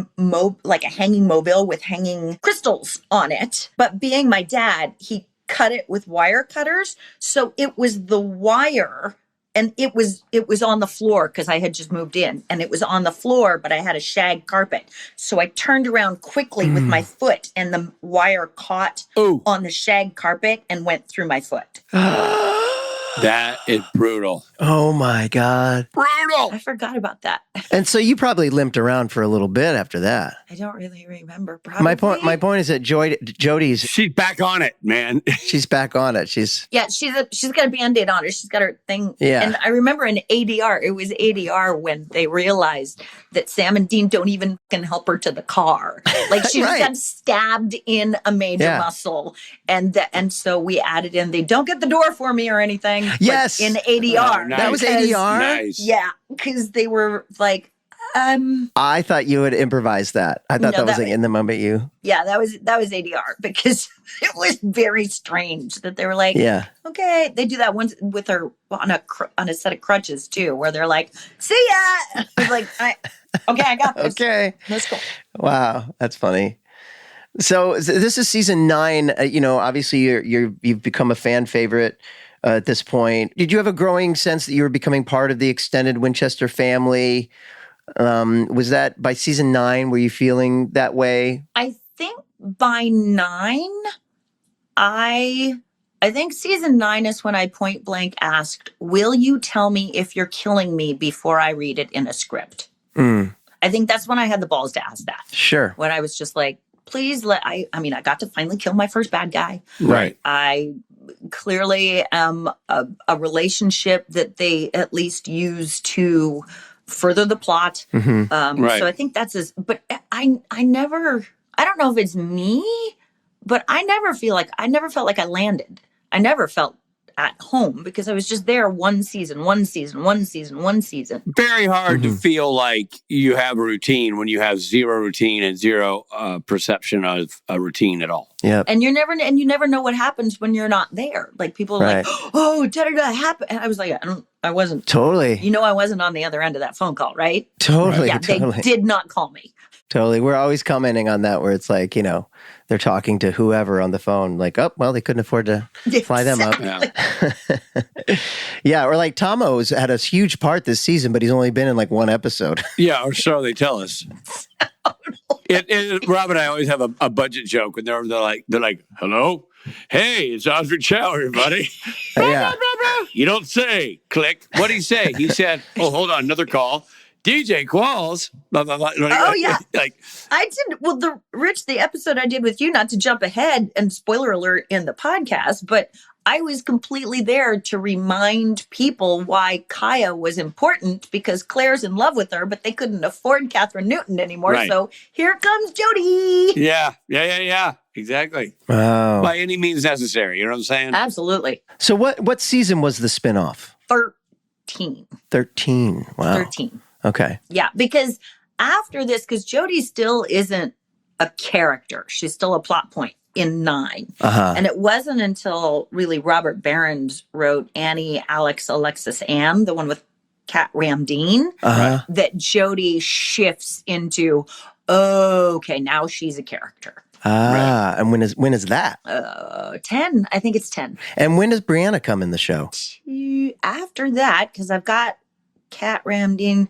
hanging mobile with hanging crystals on it. But being my dad, he cut it with wire cutters. So it was the wire. And it was on the floor because I had just moved in, and it was on the floor, but I had a shag carpet. So I turned around quickly with my foot, and the wire caught on the shag carpet and went through my foot.
That is brutal.
Oh my God.
Brutal.
I forgot about that.
And so you probably limped around for a little bit after that.
I don't really remember. Probably.
My point is that Jody's
She's back on it, man.
she's back on it. She's
got a Band-Aid on her. She's got her thing.
Yeah.
And I remember in ADR, it was ADR when they realized that Sam and Dean don't even can help her to the car. Like she
Right.
just got stabbed in a major
Yeah.
muscle. And so we added in, they don't get the door for me or anything.
Yes.
Like in ADR.
Oh, nice.
That was
Because-
ADR?
Nice.
Yeah. Because they were like,
I thought you would improvise that. I thought
No,
that was
that-
like in the moment you.
yeah, that was ADR because it was very strange that they were like,
Yeah.
okay, they do that once with her on a set of crutches too, where they're like, "See ya." I was like, "Okay, I got this."
Okay.
Let's go.
Wow, that's funny. So this is season 9. Obviously you've become a fan favorite at this point. Did you have a growing sense that you were becoming part of the extended Winchester family? Was that by season 9? Were you feeling that way?
I think by 9, I think season 9 is when I point blank asked, "Will you tell me if you're killing me before I read it in a script?" I think that's when I had the balls to ask that.
Sure.
When I was just like, please I got to finally kill my first bad guy.
Right.
I clearly am a relationship that they at least use to further the plot.
Right.
So I think that's but I don't know if it's me, but I never felt like I landed. I never felt at home because I was just there one season.
Very hard to feel like you have a routine when you have zero routine and zero perception of a routine at all.
Yeah.
And you never know what happens when you're not there. Like people are like, "Oh, did that happen?" And I was like, I wasn't.
Totally.
I wasn't on the other end of that phone call, right?
Totally.
Yeah,
Totally.
they did not call me.
Totally. We're always commenting on that where it's like, they're talking to whoever on the phone, like, oh, well, they couldn't afford to fly them up.
Yeah.
Yeah. Or like Tomo's had a huge part this season, but he's only been in like one episode.
Yeah, or so they tell us. Rob and I always have a budget joke when they're like, "Hello, hey, it's Osric Chow, everybody."
Yeah.
You don't say. Click. What did he say? He said, "Oh, hold on, another call. DJ Qualls." Blah, blah, blah.
Oh, yeah.
Like
I did. Well, the episode I did with you, not to jump ahead and spoiler alert in the podcast, but I was completely there to remind people why Kaya was important because Claire's in love with her, but they couldn't afford Catherine Newton anymore.
Right.
So here comes Jody.
Yeah. Exactly.
Wow.
By any means necessary. You know what I'm saying?
Absolutely.
So what season was the spinoff?
13.
13. Wow.
13.
Okay.
Yeah, because after this, because Jody still isn't a character. She's still a plot point in 9.
Uh-huh.
And it wasn't until really Robert Behrens wrote Annie, Alex, Alexis, Anne, the one with Kat Ramdeen that Jody shifts into, oh, okay, now she's a character.
And when is that?
10. I think it's 10.
And when does Brianna come in the show?
After that, because I've got Kat Ramdeen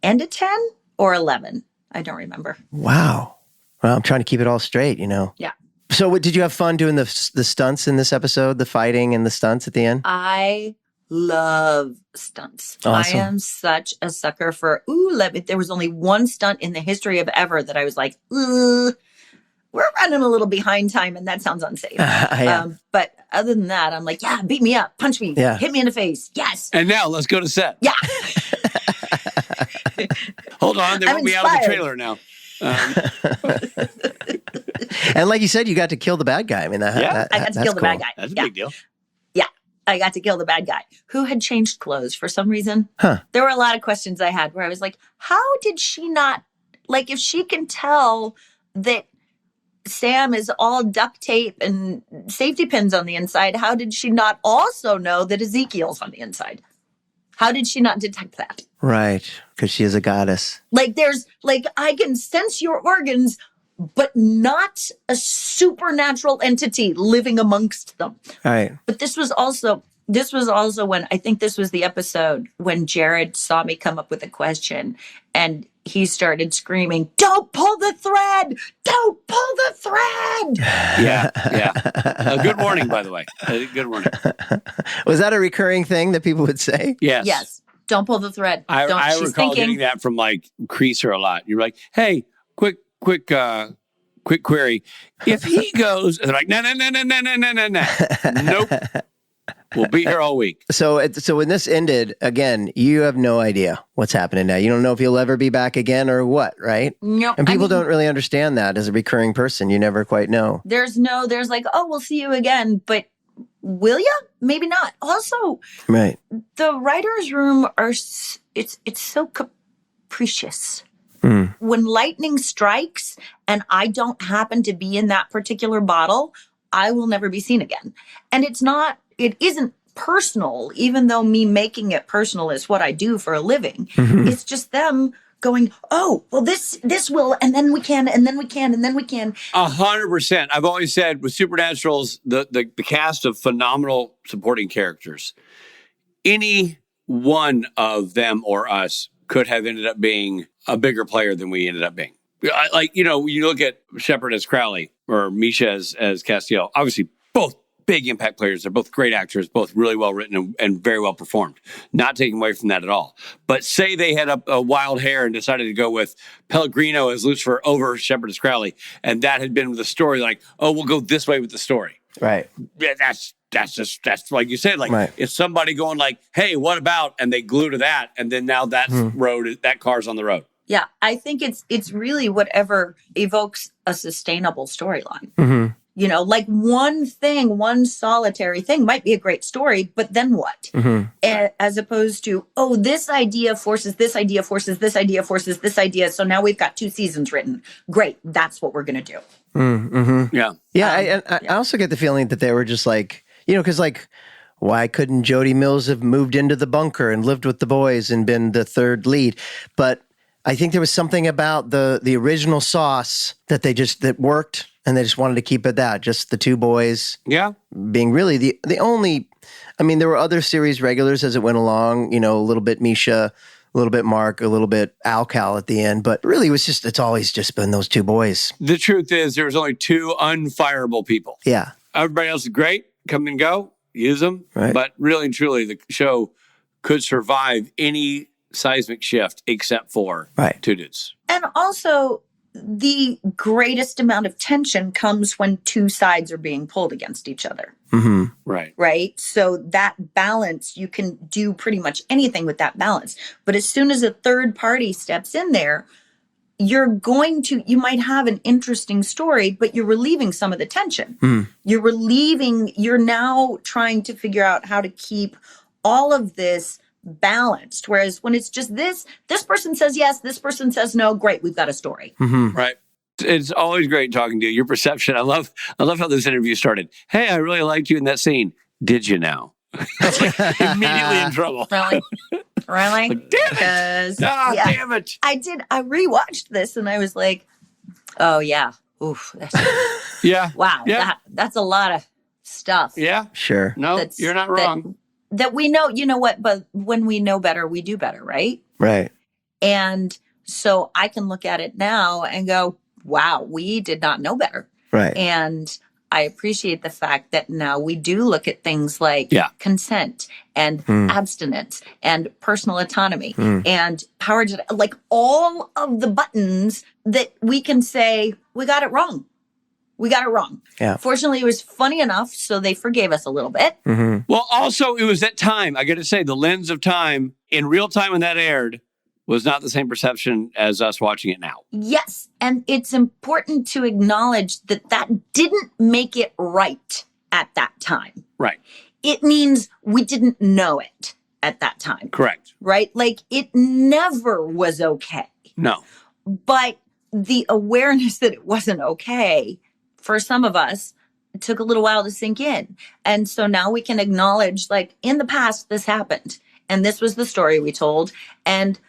end of 10 or 11. I don't remember.
Wow. Well, I'm trying to keep it all straight,
Yeah.
So did you have fun doing the stunts in this episode, the fighting and the stunts at the end?
I love stunts.
Awesome.
I am such a sucker for, there was only one stunt in the history of ever that I was like, we're running a little behind time and that sounds unsafe.
Yeah.
But other than that, I'm like, yeah, beat me up, punch me, hit me in the face. Yes.
And now let's go to set.
Yeah.
Hold on, they won't be out of the trailer now.
And like you said, you got to kill the bad guy. I mean,
I got to kill the bad guy.
That's a big deal.
Yeah. I got to kill the bad guy who had changed clothes for some reason. There were a lot of questions I had where I was like, how did she not, like, if she can tell that Sam is all duct tape and safety pins on the inside, how did she not also know that Ezekiel's on the inside? How did she not detect that?
Right, because she is a goddess.
Like, I can sense your organs, but not a supernatural entity living amongst them.
Right.
But this was also when, I think this was the episode when Jared saw me come up with a question and he started screaming, "Don't pull the thread! Don't pull the thread!"
Yeah. A good warning, by the way. Good warning.
Was that a recurring thing that people would say?
Yes. Don't pull the thread.
I
She's
recall
thinking,
getting that from like Creaser a lot. You're like, hey, quick query. If he goes, and they're like, no. Nope. We'll be here all week.
So when this ended, again, you have no idea what's happening now. You don't know if you'll ever be back again or what, right?
No.
And people don't really understand that as a recurring person. You never quite know.
There's like, oh, we'll see you again, but will ya? Maybe not. Also,
right.
The writer's room it's so capricious. When lightning strikes and I don't happen to be in that particular bottle, I will never be seen again. And it isn't personal, even though me making it personal is what I do for a living. It's just them going, oh, well, this will, and then we can, and then we can, and then we can.
100%. I've always said with Supernaturals, the cast of phenomenal supporting characters, any one of them or us could have ended up being a bigger player than we ended up being. Like, you look at Shepard as Crowley or Misha as Castiel, obviously both big impact players. They're both great actors, both really well written and very well performed. Not taking away from that at all. But say they had a wild hair and decided to go with Pellegrino as Lucifer over Shepard as Crowley, and that had been the story, like, oh, we'll go this way with the story.
Right.
Yeah, that's like you said, like,
right.
It's somebody going like, hey, what about? And they glue to that, and then now that that car's on the road.
Yeah, I think it's really whatever evokes a sustainable storyline. Like one solitary thing might be a great story, but then what? As opposed to, oh, this idea forces this idea, forces this idea, forces this idea. So now we've got 2 seasons written. Great. That's what we're going to do.
Yeah.
Yeah. I also get the feeling that they were just like, because like, why couldn't Jody Mills have moved into the bunker and lived with the boys and been the third lead? But I think there was something about the original sauce that worked, and they just wanted to keep it that, just the 2 boys.
Yeah.
Being really the only, I mean, there were other series regulars as it went along, a little bit Misha, a little bit Mark, a little bit Al-Cal at the end, but really it's always just been those 2 boys.
The truth is there was only 2 unfireable people.
Yeah.
Everybody else is great. Come and go. Use them.
Right.
But really and truly, the show could survive any seismic shift except for 2 dudes.
And also, the greatest amount of tension comes when 2 sides are being pulled against each other.
Right.
Right? So that balance, you can do pretty much anything with that balance. But as soon as a third party steps in there, you might have an interesting story, but you're relieving some of the tension. You're now trying to figure out how to keep all of this balanced. Whereas when it's just this person says yes, this person says no, great, we've got a story.
Right. It's always great talking to you. Your perception. I love how this interview started. Hey, I really liked you in that scene. Did you now?
Immediately in trouble.
Really?
Damn it! Damn it!
I rewatched this and I was like, oh yeah. Oof. Wow.
Yeah.
That's a lot of stuff.
Yeah.
Sure.
No, you're not wrong.
That we know, you know what, but when we know better, we do better, right?
Right.
And so I can look at it now and go, wow, we did not know better.
Right.
And I appreciate the fact that now we do look at things like consent and abstinence and personal autonomy and power, like all of the buttons that we can say, we got it wrong. We got it wrong.
Yeah.
Fortunately, it was funny enough, so they forgave us a little bit.
Mm-hmm.
Well, also, it was that time. I got to say, the lens of time in real time when that aired was not the same perception as us watching it now.
Yes. And it's important to acknowledge that that didn't make it right at that time.
Right.
It means we didn't know it at that time.
Correct.
Right? Like it never was okay.
No.
But the awareness that it wasn't okay for some of us, it took a little while to sink in. And so now we can acknowledge, like, in the past, this happened. And this was the story we told. And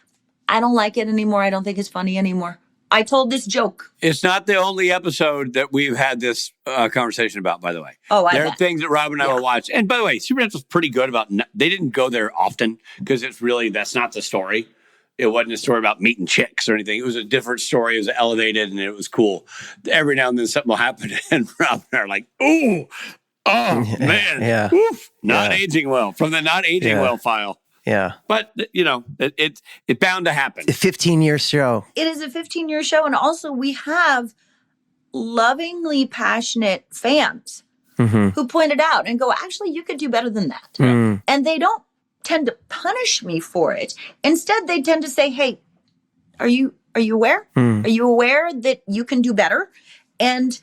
I don't like it anymore. I don't think it's funny anymore. I told this joke.
It's not the only episode that we've had this conversation about, by the way.
Oh,
There are things that Rob and I will watch. And by the way, Supernatural's pretty good about, they didn't go there often because it's really, that's not the story. It wasn't a story about meeting chicks or anything. It was a different story. It was elevated and it was cool. Every now and then something will happen and Rob and I are like, ooh, oh, man.
Yeah.
Oof, not aging well. From the not aging well file.
Yeah.
But, you know, it's bound to happen.
A 15-year show.
It is a 15-year show. And also we have lovingly passionate fans who pointed out and go, actually, you could do better than that. And they don't tend to punish me for it. Instead, they tend to say, hey, are you aware? Are you aware that you can do better? And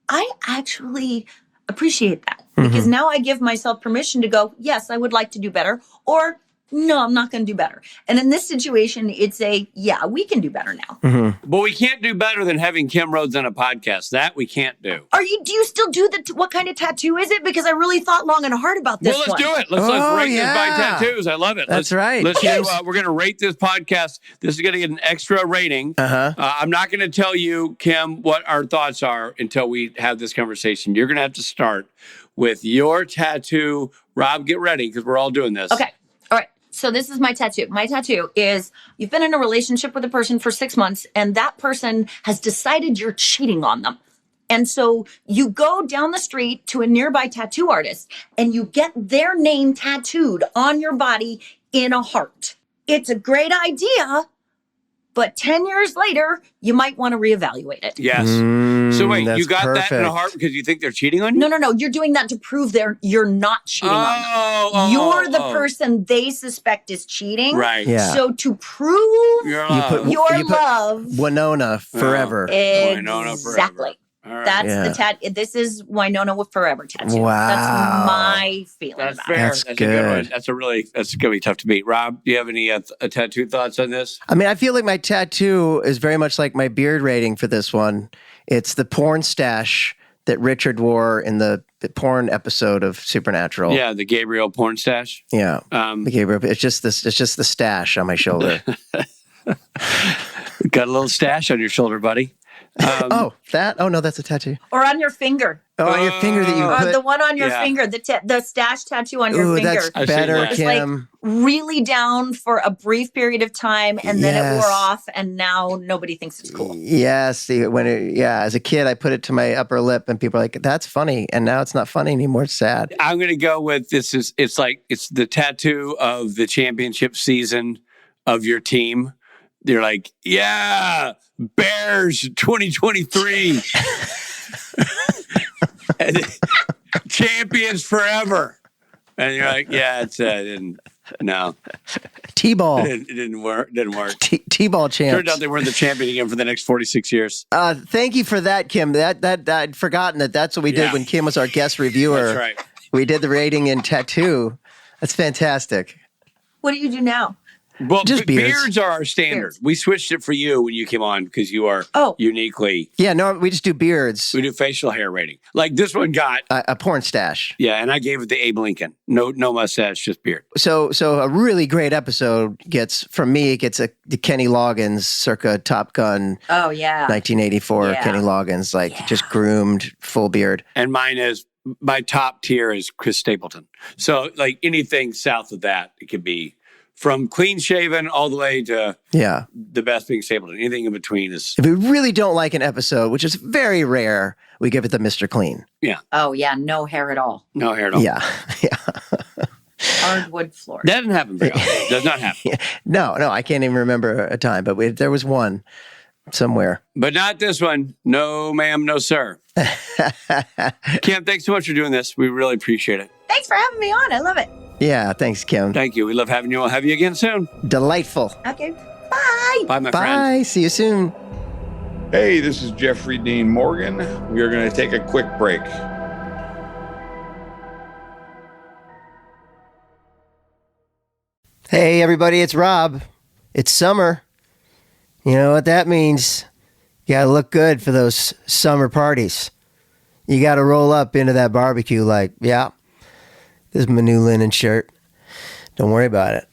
I actually appreciate that because now I give myself permission to go, yes, I would like to do better, or no, I'm not going to do better. And in this situation, it's yeah, we can do better now.
But we can't do better than having Kim Rhodes on a podcast. That we can't do.
Do you still do what kind of tattoo is it? Because I really thought long and hard about this.
Well, let's do it. Let's rate this by tattoos. I love it.
That's right.
Let's do, we're going to rate this podcast. This is going to get an extra rating. I'm not going to tell you, Kim, what our thoughts are until we have this conversation. You're going to have to start with your tattoo. Rob, get ready because we're all doing this.
Okay. All right. So this is my tattoo. My tattoo is you've been in a relationship with a person for 6 months and that person has decided you're cheating on them. And so you go down the street to a nearby tattoo artist and you get their name tattooed on your body in a heart. It's a great idea, but 10 years later, you might want to reevaluate it.
Yes. So wait, you got
perfect.
that in a heart because you think they're cheating on you?
No. You're doing that to prove you're not cheating on them. You're the person they suspect is cheating.
Right.
Yeah.
So to prove
Your love.
your love.
Winona forever.
Winona forever.
Exactly.
All right.
That's the this is Winona with forever tattoo.
Wow.
That's my feeling
That's
about
fair.
it.
That's
a good one.
good.
That's going to be tough to beat. Rob, do you have any tattoo thoughts on this?
I mean, I feel like my tattoo is very much like my beard rating for this one. It's the porn stash that Richard wore in the porn episode of Supernatural.
Yeah, the Gabriel porn stash.
Yeah. The Gabriel. It's just the stash on my shoulder.
Got a little stash on your shoulder, buddy.
That? Oh, no, that's a tattoo.
Or on your finger.
Oh, on your finger that you put.
The one on your finger, the stash tattoo on your finger.
That's better,
that.
Kim.
Really down for a brief period of time, and then it wore off, and now nobody thinks it's cool.
Yes. As a kid, I put it to my upper lip, and people are like, that's funny. And now it's not funny anymore. It's sad.
I'm going to go with this. It's the tattoo of the championship season of your team. They're like, yeah, Bears 2023. And champions forever. And you're like, yeah, no.
T-ball.
It didn't work.
T-ball champs.
Turned out they weren't the champion again for the next 46 years.
Thank you for that, Kim. That I'd forgotten that's what we did when Kim was our guest reviewer.
That's right.
We did the rating in tattoo. That's fantastic.
What do you do now?
Well,
Just beards.
beards are our standard.
Beards.
We switched it for you when you came on because you are uniquely.
Yeah, no, we just do beards.
We do facial hair rating. Like this one got
A porn stash.
Yeah, and I gave it to Abe Lincoln. No mustache, just beard.
So a really great episode gets the Kenny Loggins circa Top Gun.
Oh yeah.
1984
Yeah.
Kenny Loggins, just groomed, full beard.
And mine is my top tier is Chris Stapleton. So like anything south of that, it could be from clean shaven all the way to the best being Stapleton. Anything in between is.
If we really don't like an episode, which is very rare, we give it the Mr. Clean.
Yeah.
Oh yeah, no hair at all.
No hair at all.
Yeah.
Hardwood floor.
That doesn't happen very often. Does not happen.
No, I can't even remember a time, but there was one somewhere.
But not this one. No, ma'am, no, sir. Kim, thanks so much for doing this. We really appreciate it.
Thanks for having me on. I love it.
Yeah, thanks, Kim.
Thank you. We love having you. We'll have you again soon.
Delightful.
Okay. Bye.
Bye, my friend.
Bye. See you soon.
Hey, this is Jeffrey Dean Morgan. We are going to take a quick break.
Hey, everybody, it's Rob. It's summer. You know what that means? You gotta look good for those summer parties. You gotta roll up into that barbecue like, yeah, this is my new linen shirt. Don't worry about it.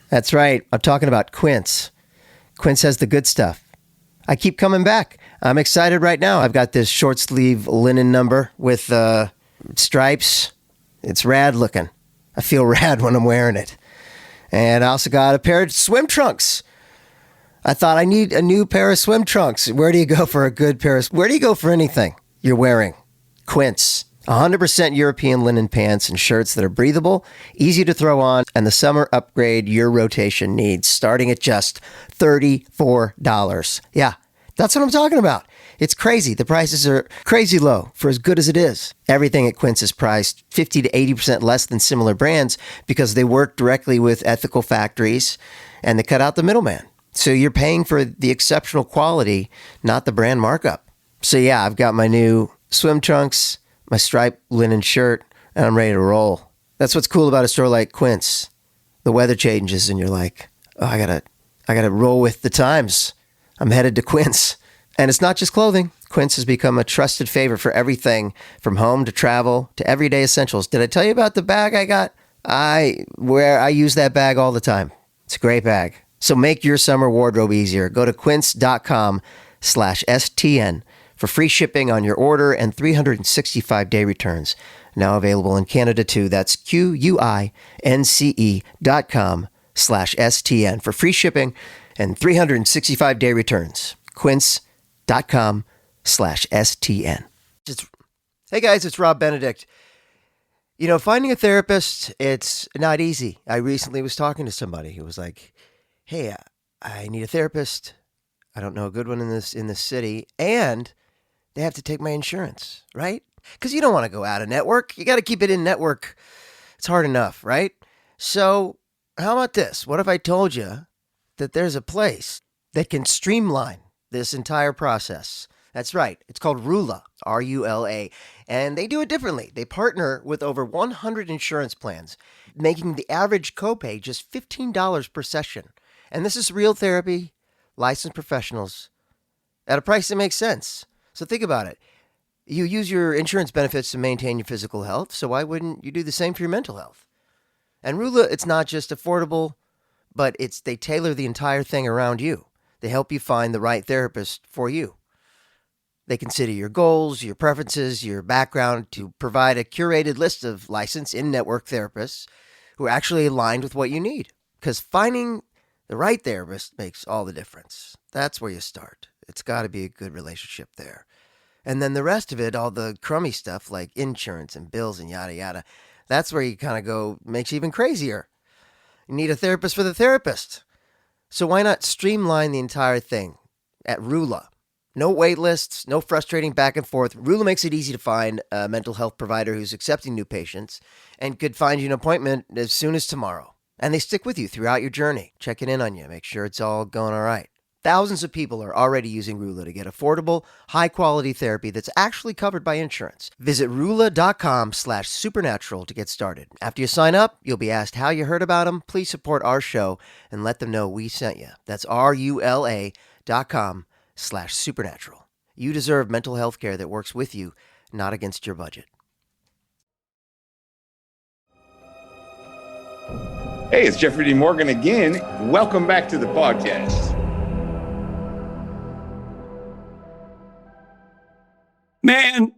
That's right. I'm talking about Quince. Quince has the good stuff. I keep coming back. I'm excited right now. I've got this short sleeve linen number with stripes. It's rad looking. I feel rad when I'm wearing it. And I also got a pair of swim trunks. I thought I need a new pair of swim trunks. Where do you go for a good pair of... Where do you go for anything you're wearing? Quince. 100% European linen pants and shirts that are breathable, easy to throw on, and the summer upgrade your rotation needs, starting at just $34. Yeah, that's what I'm talking about. It's crazy. The prices are crazy low for as good as it is. Everything at Quince is priced 50 to 80% less than similar brands because they work directly with ethical factories and they cut out the middleman. So you're paying for the exceptional quality, not the brand markup. So yeah, I've got my new swim trunks, my striped linen shirt, and I'm ready to roll. That's what's cool about a store like Quince. The weather changes and you're like, oh, I gotta roll with the times. I'm headed to Quince. And it's not just clothing. Quince has become a trusted favorite for everything from home to travel to everyday essentials. Did I tell you about the bag I got? I use that bag all the time. It's a great bag. So make your summer wardrobe easier. Go to quince.com/STN for free shipping on your order and 365-day returns. Now available in Canada too. That's QUINCE.com/STN for free shipping and 365-day returns. Quince.com/STN. Hey guys, it's Rob Benedict. You know, finding a therapist, it's not easy. I recently was talking to somebody who was like, hey, I need a therapist. I don't know a good one in this city. And they have to take my insurance, right? Because you don't want to go out of network. You got to keep it in network. It's hard enough, right? So how about this? What if I told you that there's a place that can streamline this entire process? That's right. It's called Rula, R-U-L-A. And they do it differently. They partner with over 100 insurance plans, making the average copay just $15 per session. And this is real therapy, licensed professionals, at a price that makes sense. So think about it. You use your insurance benefits to maintain your physical health, so why wouldn't you do the same for your mental health? And Rula, it's not just affordable, but they tailor the entire thing around you. They help you find the right therapist for you. They consider your goals, your preferences, your background to provide a curated list of licensed in-network therapists who are actually aligned with what you need. Because finding the right therapist makes all the difference. That's where you start. It's got to be a good relationship there. And then the rest of it, all the crummy stuff like insurance and bills and yada yada, that's where you kind of go, makes you even crazier. You need a therapist for the therapist. So why not streamline the entire thing at Rula? No wait lists, no frustrating back and forth. Rula makes it easy to find a mental health provider who's accepting new patients and could find you an appointment as soon as tomorrow. And they stick with you throughout your journey, checking in on you, make sure it's all going all right. Thousands of people are already using Rula to get affordable, high-quality therapy that's actually covered by insurance. Visit Rula.com/supernatural to get started. After you sign up, you'll be asked how you heard about them. Please support our show and let them know we sent you. That's RULA.com/supernatural. You deserve mental health care that works with you, not against your budget.
Hey, it's Jeffrey Dean Morgan again. Welcome back to the podcast.
Man,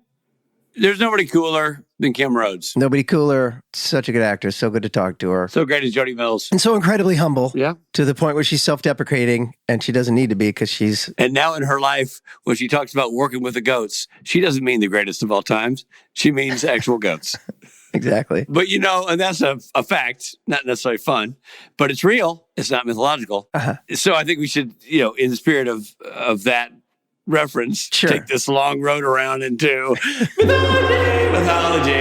there's nobody cooler than Kim Rhodes.
Nobody cooler. Such a good actress. So good to talk to her.
So great as Jody Mills.
And so incredibly humble.
Yeah.
To the point where she's self-deprecating, and she doesn't need to be because she's...
And now in her life, when she talks about working with the goats, she doesn't mean the greatest of all times. She means actual goats.
Exactly.
But, and that's a fact, not necessarily fun, but it's real. It's not mythological.
Uh-huh.
So I think we should, in the spirit of that reference, take this long road around into mythology.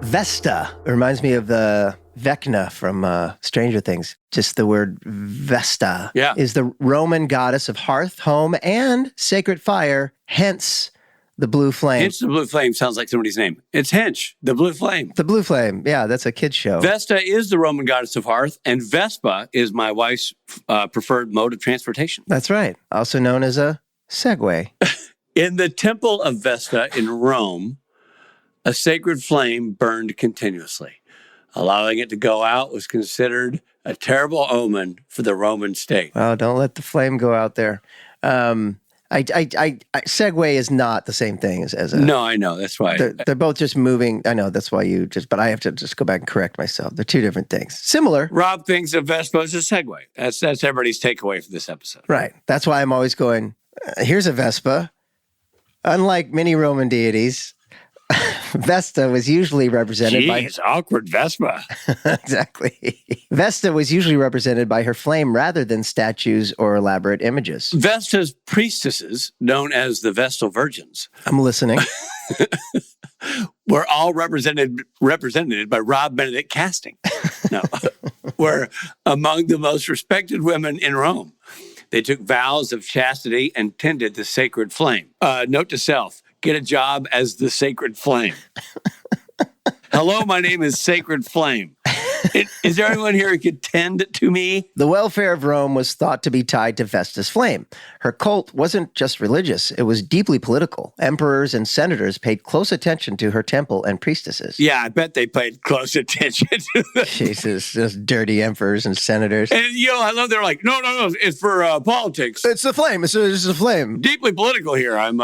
Vesta. It reminds me of the Vecna from Stranger Things. Just the word Vesta is the Roman goddess of hearth, home, and sacred fire, hence the blue flame.
Hence the blue flame sounds like somebody's name. It's Hench, the blue flame.
The blue flame. Yeah, that's a kid's show.
Vesta is the Roman goddess of hearth, and Vespa is my wife's preferred mode of transportation.
That's right. Also known as a Segway.
In the temple of Vesta in Rome, a sacred flame burned continuously. Allowing it to go out was considered a terrible omen for the Roman state.
Oh, don't let the flame go out there. Segway is not the same thing as a...
No, I know. That's why.
They're both just moving. I know. That's why but I have to just go back and correct myself. They're two different things. Similar.
Rob thinks of Vespa as a Segway. That's everybody's takeaway for this episode.
Right. That's why I'm always going, here's a Vespa. Unlike many Roman deities, Vesta was usually represented by...
awkward Vespa.
Exactly. Vesta was usually represented by her flame rather than statues or elaborate images.
Vesta's priestesses, known as the Vestal Virgins,
I'm listening.
were all represented by Rob Benedict casting. No, were among the most respected women in Rome. They took vows of chastity and tended the sacred flame. Note to self, get a job as the sacred flame. Hello, my name is Sacred Flame. Is there anyone here who could tend to me?
The welfare of Rome was thought to be tied to Vesta's flame. Her cult wasn't just religious, it was deeply political. Emperors and senators paid close attention to her temple and priestesses.
Yeah, I bet they paid close attention to them.
Jesus, those dirty emperors and senators.
And, I love they're like, no, it's for politics.
It's the flame. It's the flame.
Deeply political here. I'm,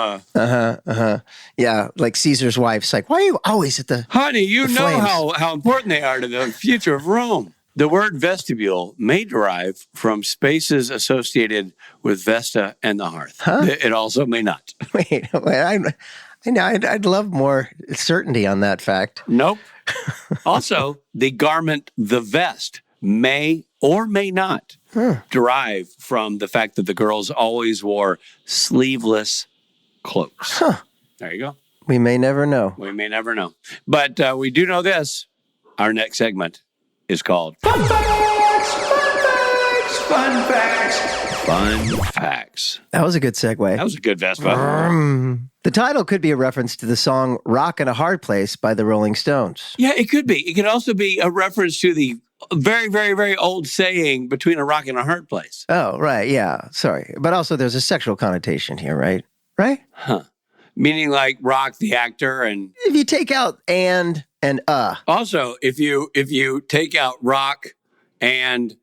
Yeah, like Caesar's wife's like, why are you always at the...
Honey, you know
flames?
how important they are to the future of Rome. The word vestibule may derive from spaces associated with Vesta and the hearth.
Huh?
It also may not.
Wait, I'd love more certainty on that fact.
Nope. Also, the garment, the vest, may or may not derive from the fact that the girls always wore sleeveless cloaks.
Huh.
There you go.
We may never know.
We may never know. But we do know this. Our next segment is called Fun Facts, Fun Facts, Fun Facts, Fun Facts.
That was a good segue.
That was a good Vespa.
The title could be a reference to the song Rock in a Hard Place by the Rolling Stones.
Yeah, it could be. It could also be a reference to the very, very, very old saying between a rock and a hard place.
Oh, right. Yeah. Sorry. But also there's a sexual connotation here, right? Right?
Huh. Meaning like Rock, the actor, and...
If you take out and...
Also, if you take out rock and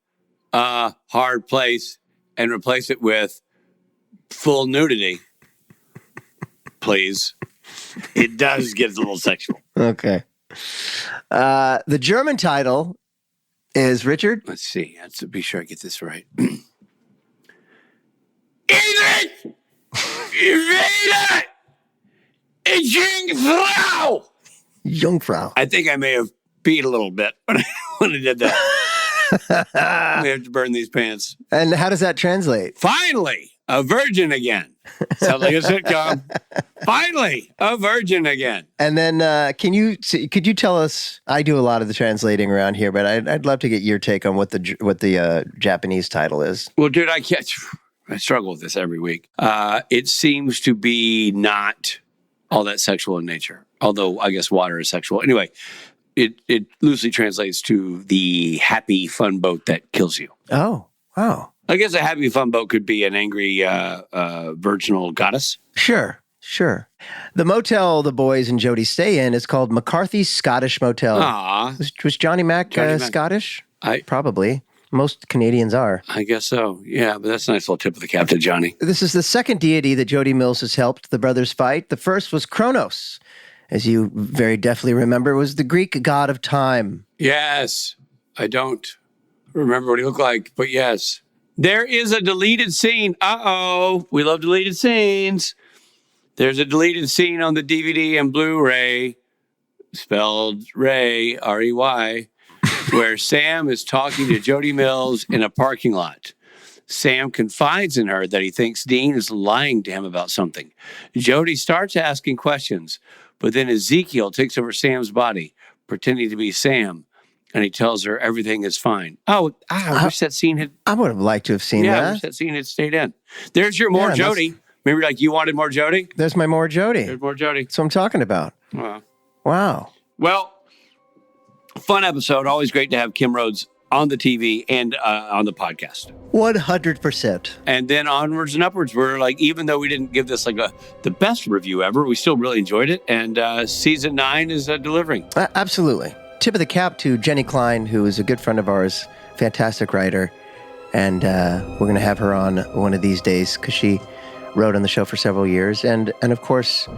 hard place and replace it with full nudity, please, it does get a little sexual.
Okay. The German title is Richard.
Let's see. I have to be sure I get this right.
Jungfrau.
I think I may have peed a little bit when I did that. We have to burn these pants.
And how does that translate?
Finally, a virgin again. Sounds like a sitcom. Finally, a virgin again.
And then could you tell us, I do a lot of the translating around here, but I'd love to get your take on what the Japanese title is.
Well, dude, I struggle with this every week. It seems to be not all that sexual in nature, although I guess water is sexual. Anyway, it loosely translates to the happy, fun boat that kills you.
Oh, wow.
I guess a happy, fun boat could be an angry, virginal goddess.
Sure. The motel the boys and Jody stay in is called McCarthy's Scottish Motel. Was Johnny Mac Scottish? Probably. Most Canadians are.
I guess so. Yeah, but that's a nice little tip of the cap to Johnny.
This is the second deity that Jody Mills has helped the brothers fight. The first was Kronos. As you very definitely remember, was the Greek god of time.
Yes. I don't remember what he looked like, but yes. There is a deleted scene. Uh-oh. We love deleted scenes. There's a deleted scene on the DVD and Blu-ray, spelled Ray, R-E-Y, where Sam is talking to Jody Mills in a parking lot. Sam confides in her that he thinks Dean is lying to him about something. Jody starts asking questions, but then Ezekiel takes over Sam's body, pretending to be Sam, and he tells her everything is fine. Oh, I wish that scene had...
I would have liked to have seen that.
Yeah, I wish that scene had stayed in. There's your more Jody. Remember, like, you wanted more Jody?
There's my more Jody.
There's more Jody.
That's what I'm talking about. Wow.
Well, fun episode. Always great to have Kim Rhodes on the TV and on the podcast.
100%.
And then onwards and upwards. We're like, even though we didn't give this like the best review ever, we still really enjoyed it. And season 9 is delivering.
Absolutely. Tip of the cap to Jenny Klein, who is a good friend of ours, fantastic writer. And we're going to have her on one of these days because she wrote on the show for several years. And of course,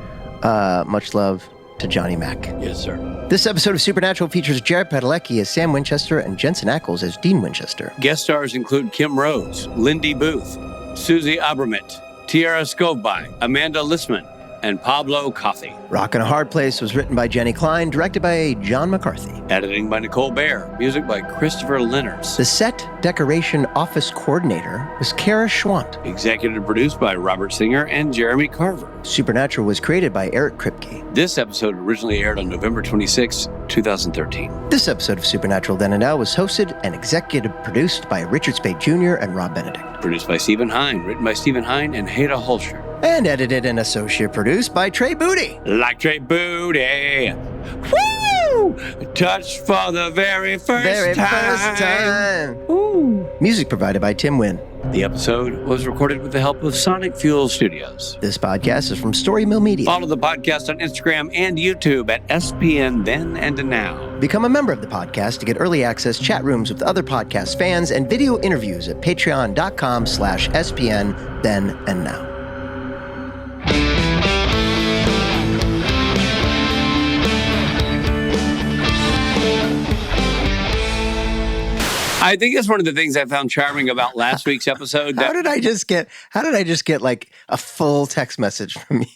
much love to Johnny Mac.
Yes, sir.
This episode of Supernatural features Jared Padalecki as Sam Winchester and Jensen Ackles as Dean Winchester.
Guest stars include Kim Rhodes, Lindy Booth, Susie Abramet, Tiara Skovby, Amanda Listman, and Pablo Coffey.
Rock in a Hard Place was written by Jenny Klein, directed by John McCarthy.
Editing by Nicole Baer, music by Christopher Lenners.
The set decoration office coordinator was Kara Schwant.
Executive produced by Robert Singer and Jeremy Carver.
Supernatural was created by Eric Kripke.
This episode originally aired on November 26, 2013.
This episode of Supernatural Then and Now was hosted and executive produced by Richard Spade Jr. and Rob Benedict.
Produced by Stephen Hine, written by Stephen Hine and Hada Holscher.
And edited and associate produced by Trey Booty.
Like Trey Booty. Woo! Touched for the very first time.
Ooh. Music provided by Tim Wynn.
The episode was recorded with the help of Sonic Fuel Studios.
This podcast is from Story Mill Media.
Follow the podcast on Instagram and YouTube at SPN Then and Now.
Become a member of the podcast to get early access, chat rooms with other podcast fans, and video interviews at patreon.com/SPN Then and Now.
I think that's one of the things I found charming about last week's episode.
How did I just get like a full text message from you?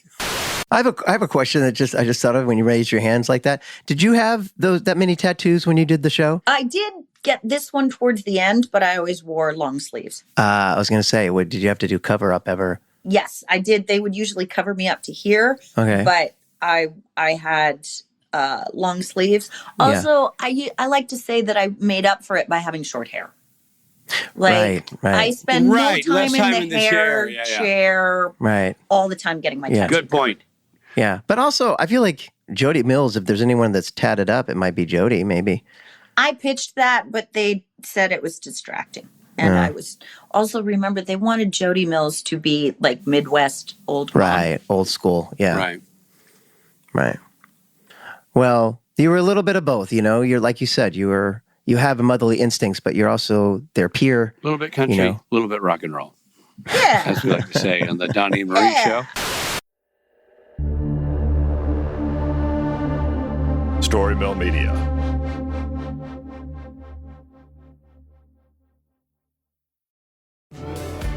I have a question that I just thought of when you raised your hands like that. Did you have that many tattoos when you did the show?
I did get this one towards the end, but I always wore long sleeves.
I was going to say, did you have to do cover up ever?
Yes, I did. They would usually cover me up to here.
Okay.
But I had long sleeves. Also, yeah. I like to say that I made up for it by having short hair. Like,
right.
I spend no time in the
chair,
chair all the time getting my tattoos.
Good point.
Yeah. But also, I feel like Jody Mills, if there's anyone that's tatted up, it might be Jody, maybe.
I pitched that, but they said it was distracting. And I was also, remember, they wanted Jody Mills to be like Midwest old mom.
Right. Old school. Yeah. Right. Well, you were a little bit of both, you know. You're, like you said, you have motherly instincts, but you're also their peer.
A little bit country, a little bit rock and roll.
Yeah.
As we like to say on the Donnie and Marie show.
Story Mill Media.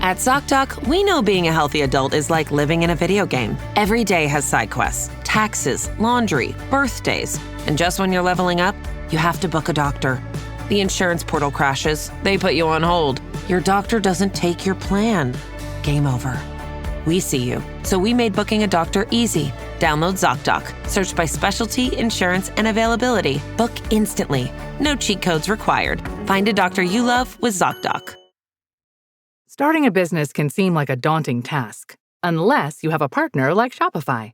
At ZocDoc, we know being a healthy adult is like living in a video game. Every day has side quests, taxes, laundry, birthdays. And just when you're leveling up, you have to book a doctor. The insurance portal crashes. They put you on hold. Your doctor doesn't take your plan. game over. We see you, so we made booking a doctor easy. Download ZocDoc, search by specialty, insurance, and availability. Book instantly. No cheat codes required. Find a doctor you love with ZocDoc.
Starting a business can seem like a daunting task, unless you have a partner like Shopify.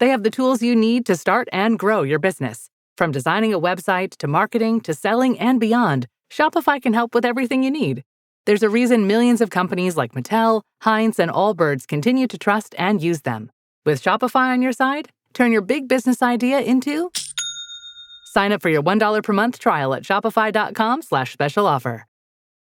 They have the tools you need to start and grow your business. From designing a website to marketing to selling and beyond, Shopify can help with everything you need. There's a reason millions of companies like Mattel, Heinz, and Allbirds continue to trust and use them. With Shopify on your side, turn your big business idea into... Sign up for your $1 per month trial at shopify.com/special offer.